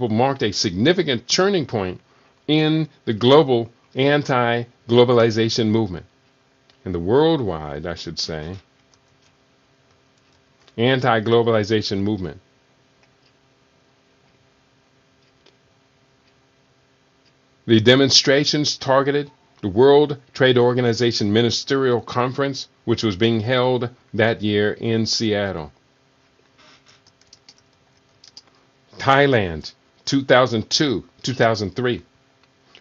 Marked a significant turning point in the global anti-globalization movement. In the worldwide, I should say, anti-globalization movement. The demonstrations targeted the World Trade Organization Ministerial Conference, which was being held that year in Seattle. Thailand, 2002-2003.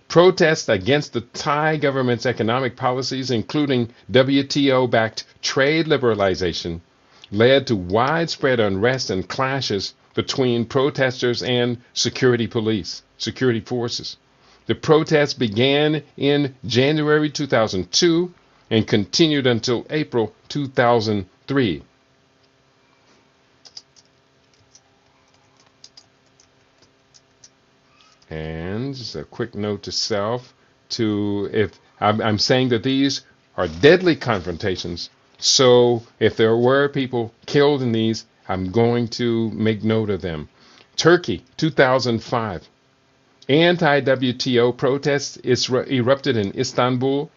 Protests against the Thai government's economic policies, including WTO-backed trade liberalization, led to widespread unrest and clashes between protesters and security forces. The protests began in January 2002 and continued until April 2003. And just a quick note to self, if I'm saying that these are deadly confrontations, so if there were people killed in these, I'm going to make note of them. Turkey, 2005. Anti-WTO protests erupted in Istanbul,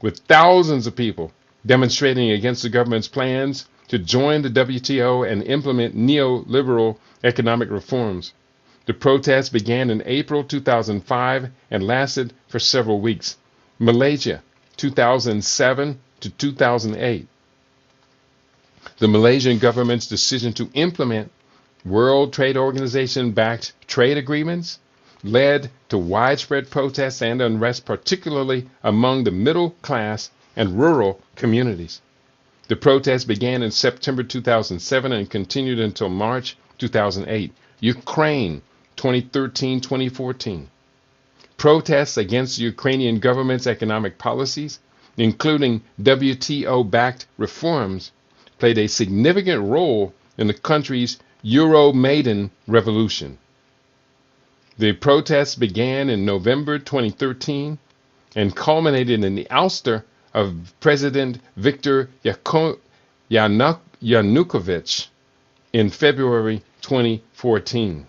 with thousands of people demonstrating against the government's plans to join the WTO and implement neoliberal economic reforms. The protests began in April 2005 and lasted for several weeks. Malaysia, 2007 to 2008. The Malaysian government's decision to implement World Trade Organization-backed trade agreements led to widespread protests and unrest, particularly among the middle class and rural communities. The protests began in September 2007 and continued until March 2008. Ukraine, 2013-2014. Protests against the Ukrainian government's economic policies, including WTO-backed reforms, played a significant role in the country's Euromaidan revolution. The protests began in November 2013 and culminated in the ouster of President Viktor Yanukovych in February 2014.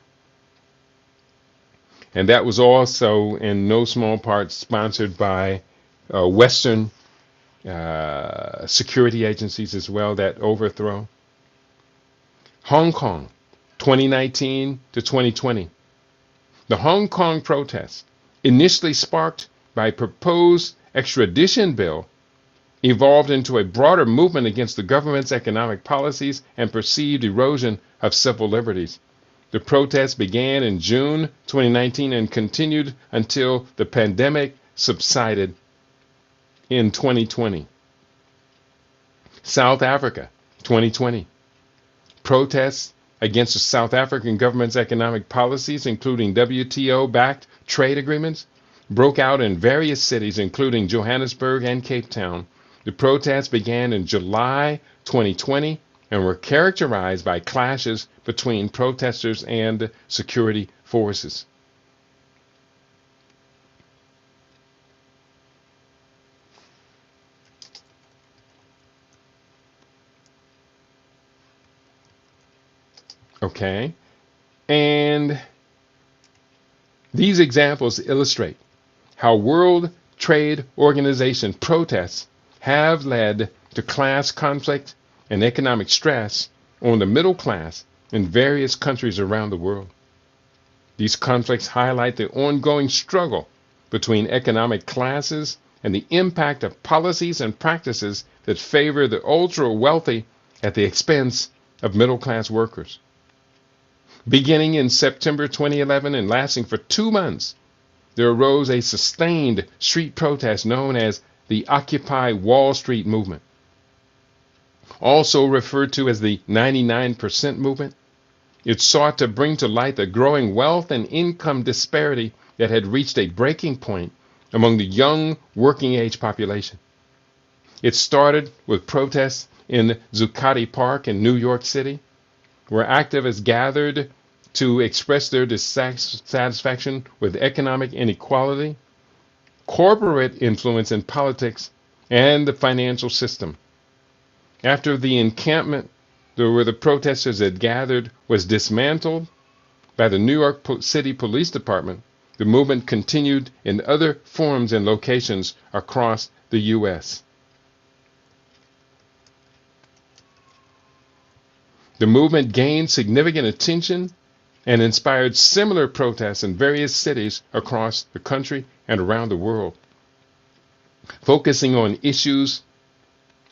And that was also, in no small part, sponsored by Western security agencies as well, that overthrow. Hong Kong, 2019 to 2020. The Hong Kong protests, initially sparked by a proposed extradition bill, evolved into a broader movement against the government's economic policies and perceived erosion of civil liberties. The protests began in June 2019 and continued until the pandemic subsided in 2020. South Africa, 2020. Protests against the South African government's economic policies, including WTO-backed trade agreements, broke out in various cities, including Johannesburg and Cape Town. The protests began in July 2020 and were characterized by clashes between protesters and security forces. Okay, and these examples illustrate how World Trade Organization protests have led to class conflict and economic stress on the middle class in various countries around the world. These conflicts highlight the ongoing struggle between economic classes and the impact of policies and practices that favor the ultra wealthy at the expense of middle class workers. Beginning in September 2011 and lasting for 2 months, there arose a sustained street protest known as the Occupy Wall Street movement, also referred to as the 99% movement. It sought to bring to light the growing wealth and income disparity that had reached a breaking point among the young working age population. It started with protests in Zuccotti Park in New York City, where activists gathered to express their dissatisfaction with economic inequality, corporate influence in politics, and the financial system. After the encampment where the protesters had gathered was dismantled by the New York City Police Department, the movement continued in other forms and locations across the U.S. The movement gained significant attention and inspired similar protests in various cities across the country and around the world, focusing on issues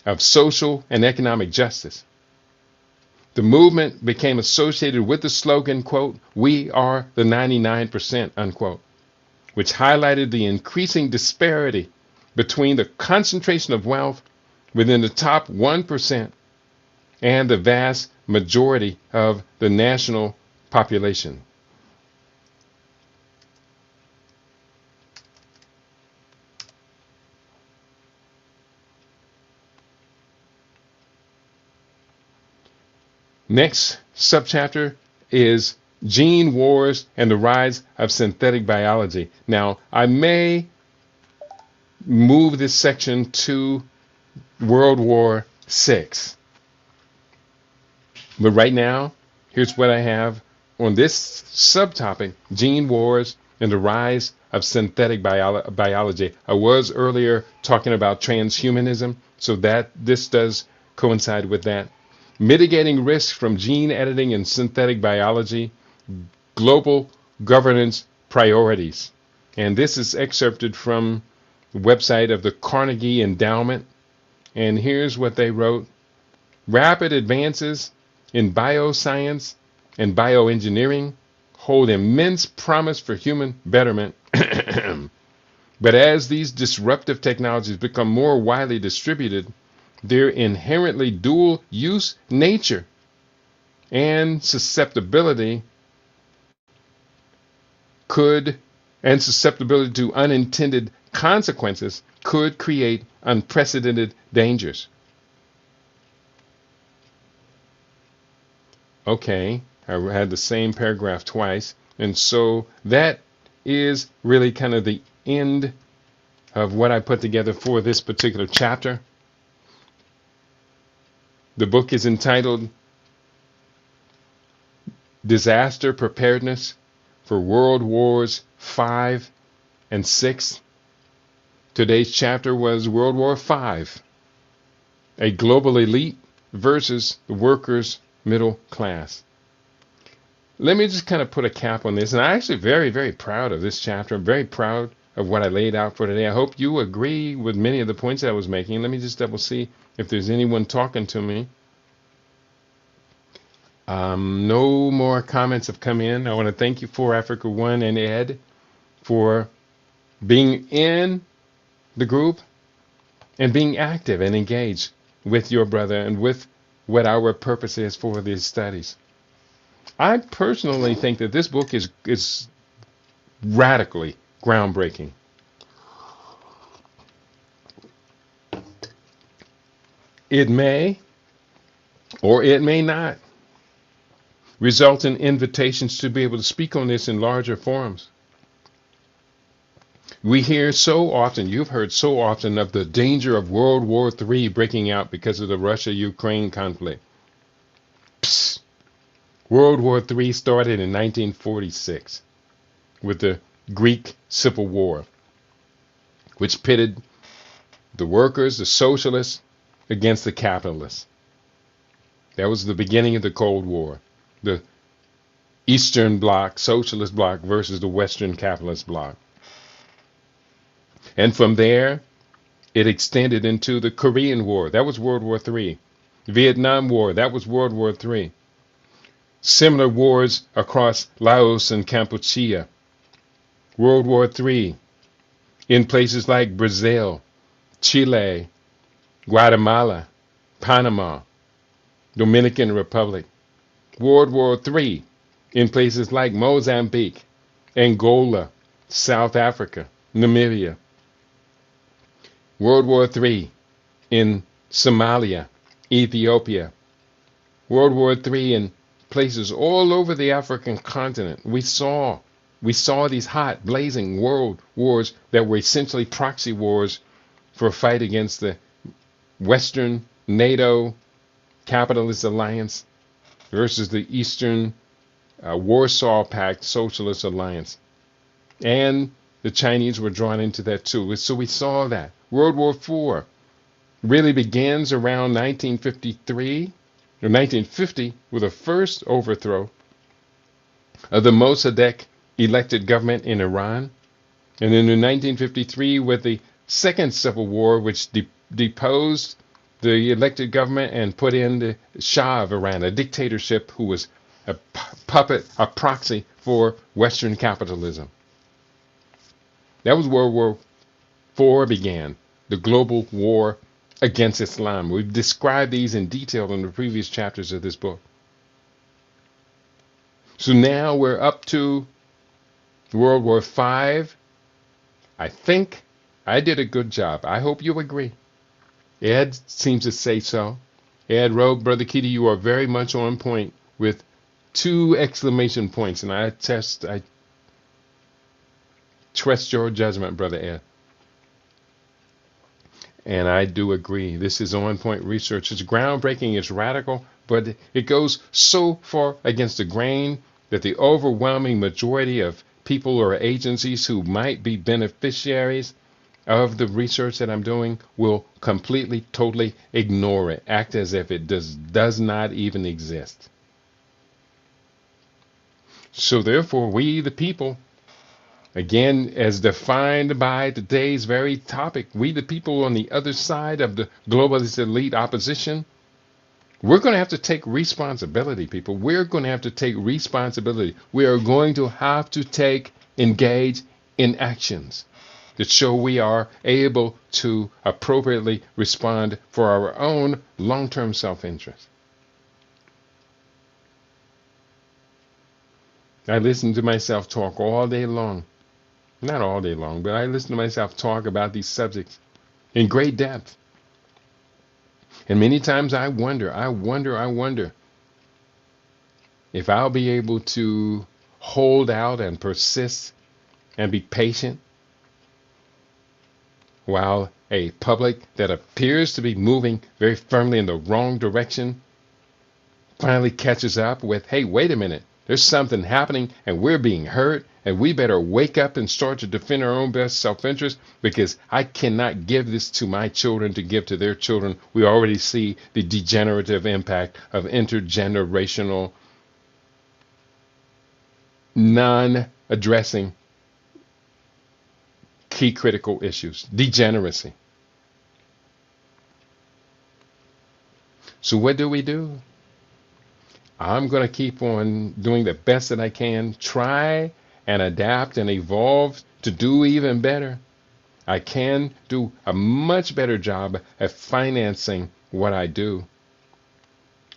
of social and economic justice. The movement became associated with the slogan, quote, "We are the 99%, unquote, which highlighted the increasing disparity between the concentration of wealth within the top 1% and the vast majority of the national population. Next subchapter is Gene Wars and the Rise of Synthetic Biology. Now, I may move this section to World War VI. But right now, here's what I have on this subtopic, Gene Wars and the Rise of Synthetic Biology. I was earlier talking about transhumanism, so that this does coincide with that. Mitigating risks from gene editing and synthetic biology, global governance priorities. And this is excerpted from the website of the Carnegie Endowment. And here's what they wrote. Rapid advances in bioscience and bioengineering hold immense promise for human betterment. But as these disruptive technologies become more widely distributed, their inherently dual use nature and susceptibility to unintended consequences could create unprecedented dangers. Okay, I had the same paragraph twice, and so that is really kind of the end of what I put together for this particular chapter. The book is entitled Disaster Preparedness for World Wars V and VI. Today's chapter was World War V, a global elite versus the workers' middle class. Let me just kind of put a cap on this. And I'm actually very, very proud of this chapter. I'm very proud of what I laid out for today. I hope you agree with many of the points that I was making. Let me just double see if there's anyone talking to me. No more comments have come in. I want to thank you for Africa One and Ed for being in the group. and being active and engaged with your brother and with what our purpose is for these studies. I personally think that this book is radically groundbreaking. It may or it may not result in invitations to be able to speak on this in larger forums. We hear so often, you've heard so often, of the danger of World War III breaking out because of the Russia-Ukraine conflict. Psst. World War III started in 1946 with the Greek Civil War, which pitted the workers, the socialists, against the capitalists. That was the beginning of the Cold War. The Eastern Bloc, Socialist Bloc versus the Western Capitalist Bloc. And from there, it extended into the Korean War. That was World War III. Vietnam War. That was World War III. Similar wars across Laos and Cambodia. World War III. In places like Brazil, Chile, Guatemala, Panama, Dominican Republic. World War III. In places like Mozambique, Angola, South Africa, Namibia. World War III in Somalia, Ethiopia. World War III in places all over the African continent. We saw these hot, blazing world wars that were essentially proxy wars for a fight against the Western NATO capitalist alliance versus the Eastern Warsaw Pact Socialist Alliance. And the Chinese were drawn into that too. So we saw that. World War IV really begins around 1953 or 1950 with the first overthrow of the Mossadegh elected government in Iran. And then in 1953 with the second civil war, which deposed the elected government and put in the Shah of Iran, a dictatorship who was a puppet, a proxy for Western capitalism. That was World War IV began, the global war against Islam. We've described these in detail in the previous chapters of this book. So now we're up to World War V. I think I did a good job. I hope you agree. Ed seems to say so. Ed wrote, Brother Keita, you are very much on point with 2 exclamation points, and I trust your judgment, Brother Ed. And I do agree. This is on-point research. It's groundbreaking, it's radical, but it goes so far against the grain that the overwhelming majority of people or agencies who might be beneficiaries of the research that I'm doing will completely, totally ignore it, act as if it does not even exist. So therefore, we, the people, again, as defined by today's very topic, we, the people on the other side of the globalist elite opposition, we're going to have to take responsibility, people. We're going to have to take responsibility. We are going to have to engage in actions that show we are able to appropriately respond for our own long-term self-interest. I listen to myself talk all day long. Not all day long, but I listen to myself talk about these subjects in great depth. And many times I wonder if I'll be able to hold out and persist and be patient while a public that appears to be moving very firmly in the wrong direction finally catches up with, hey, wait a minute, there's something happening and we're being hurt and we better wake up and start to defend our own best self-interest, because I cannot give this to my children to give to their children. We already see the degenerative impact of intergenerational non-addressing key critical issues, degeneracy. So what do? I'm going to keep on doing the best that I can, try and adapt and evolve to do even better. I can do a much better job at financing what I do,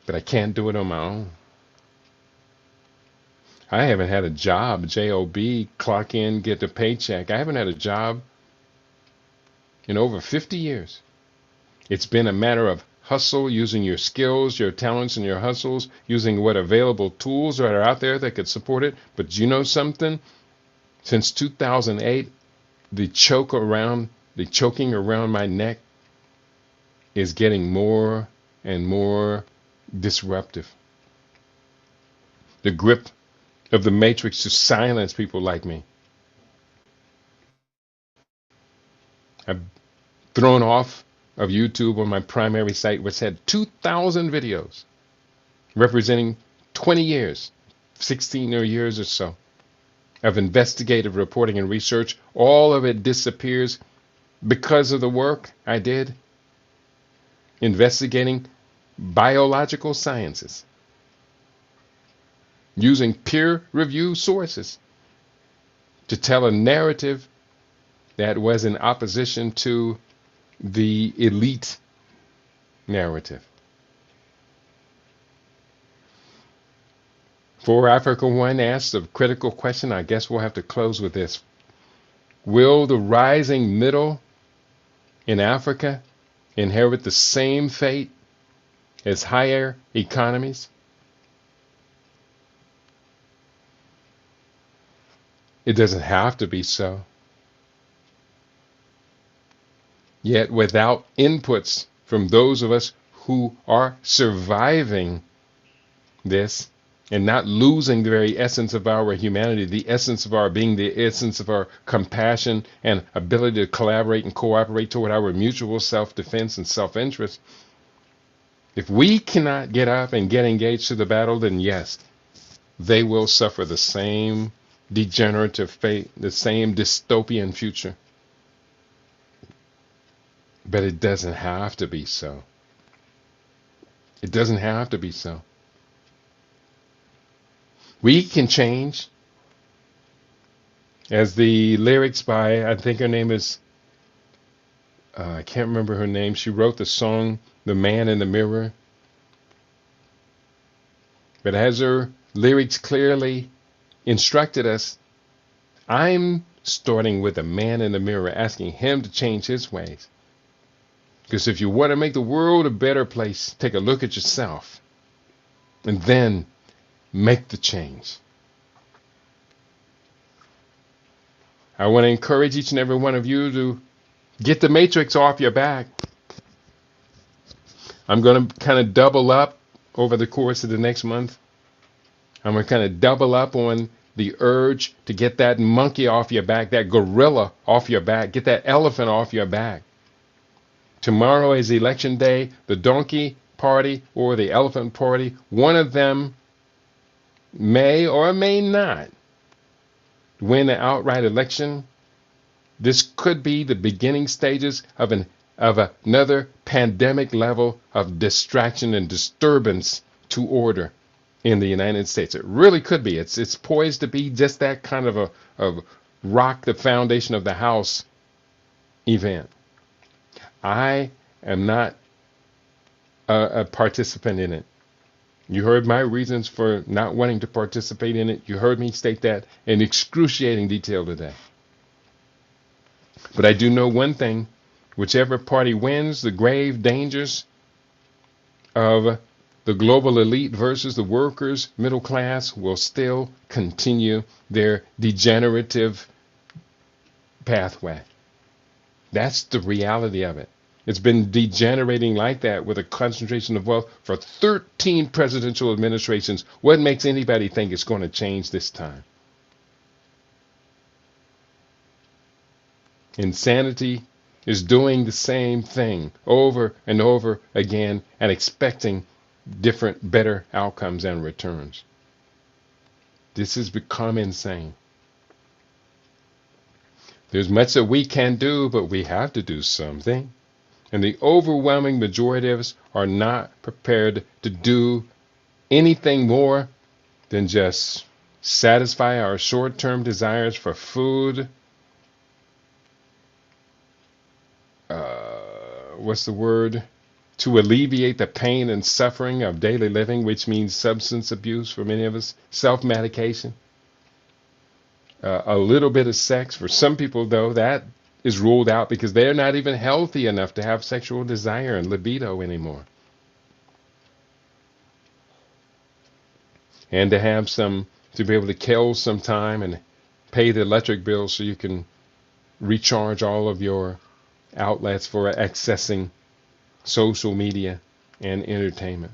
but I can't do it on my own. I haven't had a job, job, clock in, get the paycheck. I haven't had a job in over 50 years. It's been a matter of hustle, using your skills, your talents, and your hustles, using what available tools that are out there that could support it. But you know something? Since 2008, the choking around my neck is getting more and more disruptive. The grip of the matrix to silence people like me. I've thrown off of YouTube on my primary site, which had 2,000 videos representing 20 years, 16 years or so of investigative reporting and research. All of it disappears because of the work I did investigating biological sciences, using peer-reviewed sources to tell a narrative that was in opposition to the elite narrative. For Africa One asked a critical question. I guess we'll have to close with this. Will the rising middle in Africa inherit the same fate as higher economies? It doesn't have to be so. Yet without inputs from those of us who are surviving this and not losing the very essence of our humanity, the essence of our being, the essence of our compassion and ability to collaborate and cooperate toward our mutual self-defense and self-interest, if we cannot get up and get engaged to the battle, then yes, they will suffer the same degenerative fate, the same dystopian future. But it doesn't have to be so. It doesn't have to be so. We can change. As the lyrics by, I think her name is, I can't remember her name. She wrote the song, The Man in the Mirror. But as her lyrics clearly instructed us, I'm starting with a man in the mirror, asking him to change his ways. Because if you want to make the world a better place, take a look at yourself and then make the change. I want to encourage each and every one of you to get the matrix off your back. I'm going to kind of double up over the course of the next month. I'm going to kind of double up on the urge to get that monkey off your back, that gorilla off your back, get that elephant off your back. Tomorrow is election day. The donkey party or the elephant party, one of them may or may not win an outright election. This could be the beginning stages of another pandemic level of distraction and disturbance to order in the United States. It really could be. It's poised to be just that kind of a rock the foundation of the house event. I am not a participant in it. You heard my reasons for not wanting to participate in it. You heard me state that in excruciating detail today. But I do know one thing. Whichever party wins, the grave dangers of the global elite versus the workers, middle class, will still continue their degenerative pathway. That's the reality of it. It's been degenerating like that with a concentration of wealth for 13 presidential administrations. What makes anybody think it's going to change this time? Insanity is doing the same thing over and over again and expecting different, better outcomes and returns. This has become insane. There's much that we can do, but we have to do something. And the overwhelming majority of us are not prepared to do anything more than just satisfy our short-term desires for food, what's the word? To alleviate the pain and suffering of daily living, which means substance abuse for many of us, self-medication, a little bit of sex. For some people, though, that is ruled out because they're not even healthy enough to have sexual desire and libido anymore. And to be able to kill some time and pay the electric bill so you can recharge all of your outlets for accessing social media and entertainment.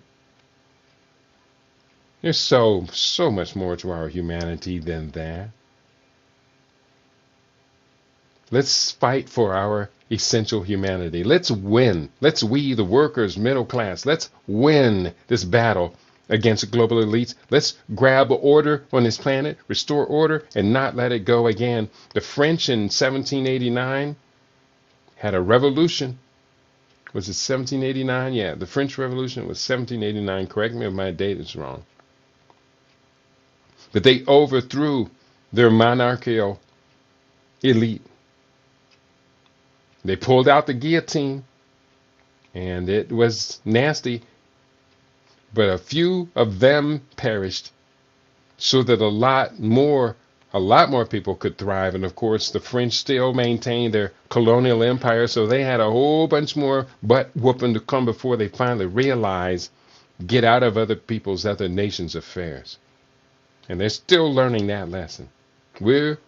There's so much more to our humanity than that. Let's fight for our essential humanity. Let's win. We, the workers, middle class, let's win this battle against global elites. Let's grab order on this planet, restore order, and not let it go again. The French in 1789 had a revolution. Was it 1789? Yeah, the French Revolution was 1789. Correct me if my date is wrong. But they overthrew their monarchical elite. They pulled out the guillotine, and it was nasty, but a few of them perished so that a lot more people could thrive. And of course, the French still maintained their colonial empire, so they had a whole bunch more butt whooping to come before they finally realized, get out of other nations' affairs. And they're still learning that lesson. We're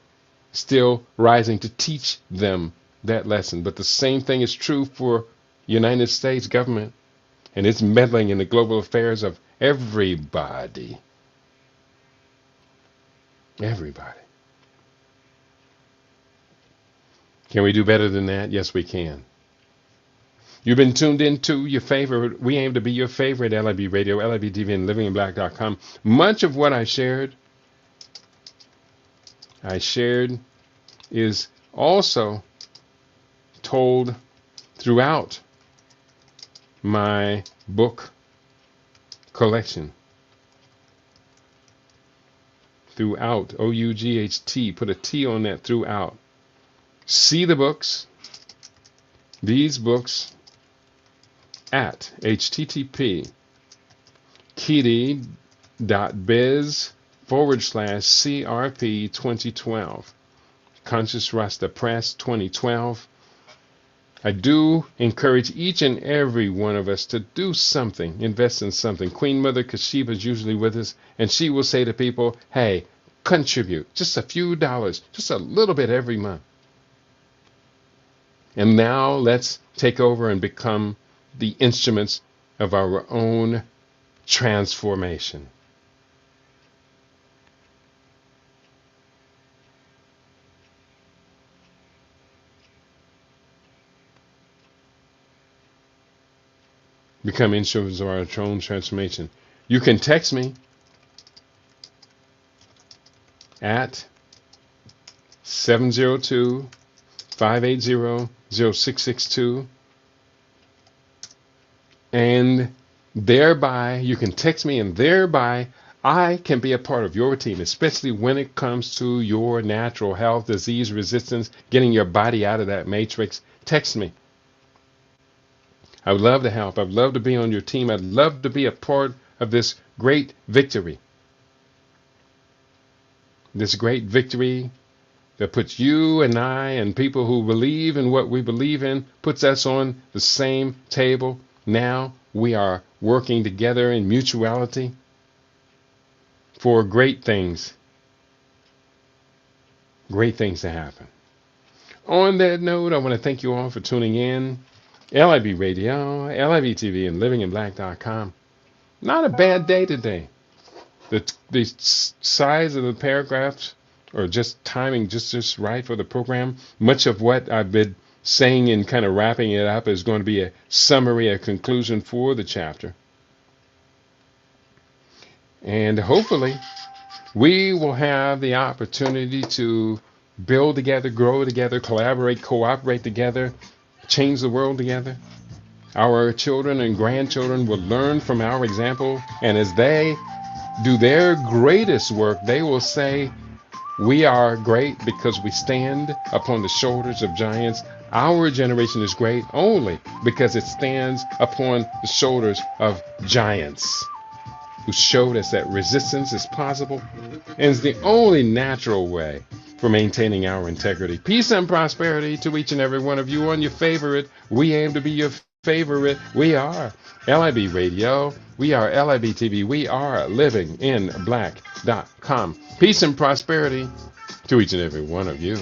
still rising to teach them that lesson. But the same thing is true for United States government, and it's meddling in the global affairs of everybody. Everybody. Can we do better than that? Yes, we can. You've been tuned into your favorite. We aim to be your favorite LIB Radio, LIB TV, and livinginblack.com. Much of what I shared is also told throughout my book collection. Throughout, O-U-G-H-T, put a T on that, throughout. See the books, these books, at http://kitty.biz/CRP 2012. Conscious Rasta Press 2012. I do encourage each and every one of us to do something, invest in something. Queen Mother Kashiba is usually with us, and she will say to people, hey, contribute just a few dollars, just a little bit every month. And now let's take over and become the instruments of our own transformation. Become instruments of our own transformation. You can text me at 702-580-0662, and thereby you can text me, and thereby I can be a part of your team, especially when it comes to your natural health, disease resistance, getting your body out of that matrix. Text me. I would love to help. I'd love to be on your team. I'd love to be a part of this great victory. This great victory that puts you and I and people who believe in what we believe in, puts us on the same table. Now we are working together in mutuality for great things to happen. On that note, I want to thank you all for tuning in. LIB Radio, LIB TV, and livinginblack.com. Not a bad day today. The size of the paragraphs are just timing just right for the program. Much of what I've been saying and kind of wrapping it up is going to be a summary, a conclusion for the chapter. And hopefully we will have the opportunity to build together, grow together, collaborate, cooperate together, change the world together. Our children and grandchildren will learn from our example, and as they do their greatest work, they will say, we are great because we stand upon the shoulders of giants. Our generation is great only because it stands upon the shoulders of giants who showed us that resistance is possible and is the only natural way for maintaining our integrity. Peace and prosperity to each and every one of you on your favorite. We aim to be your favorite. We are LIB Radio. We are LIB TV. We are livinginblack.com. Peace and prosperity to each and every one of you.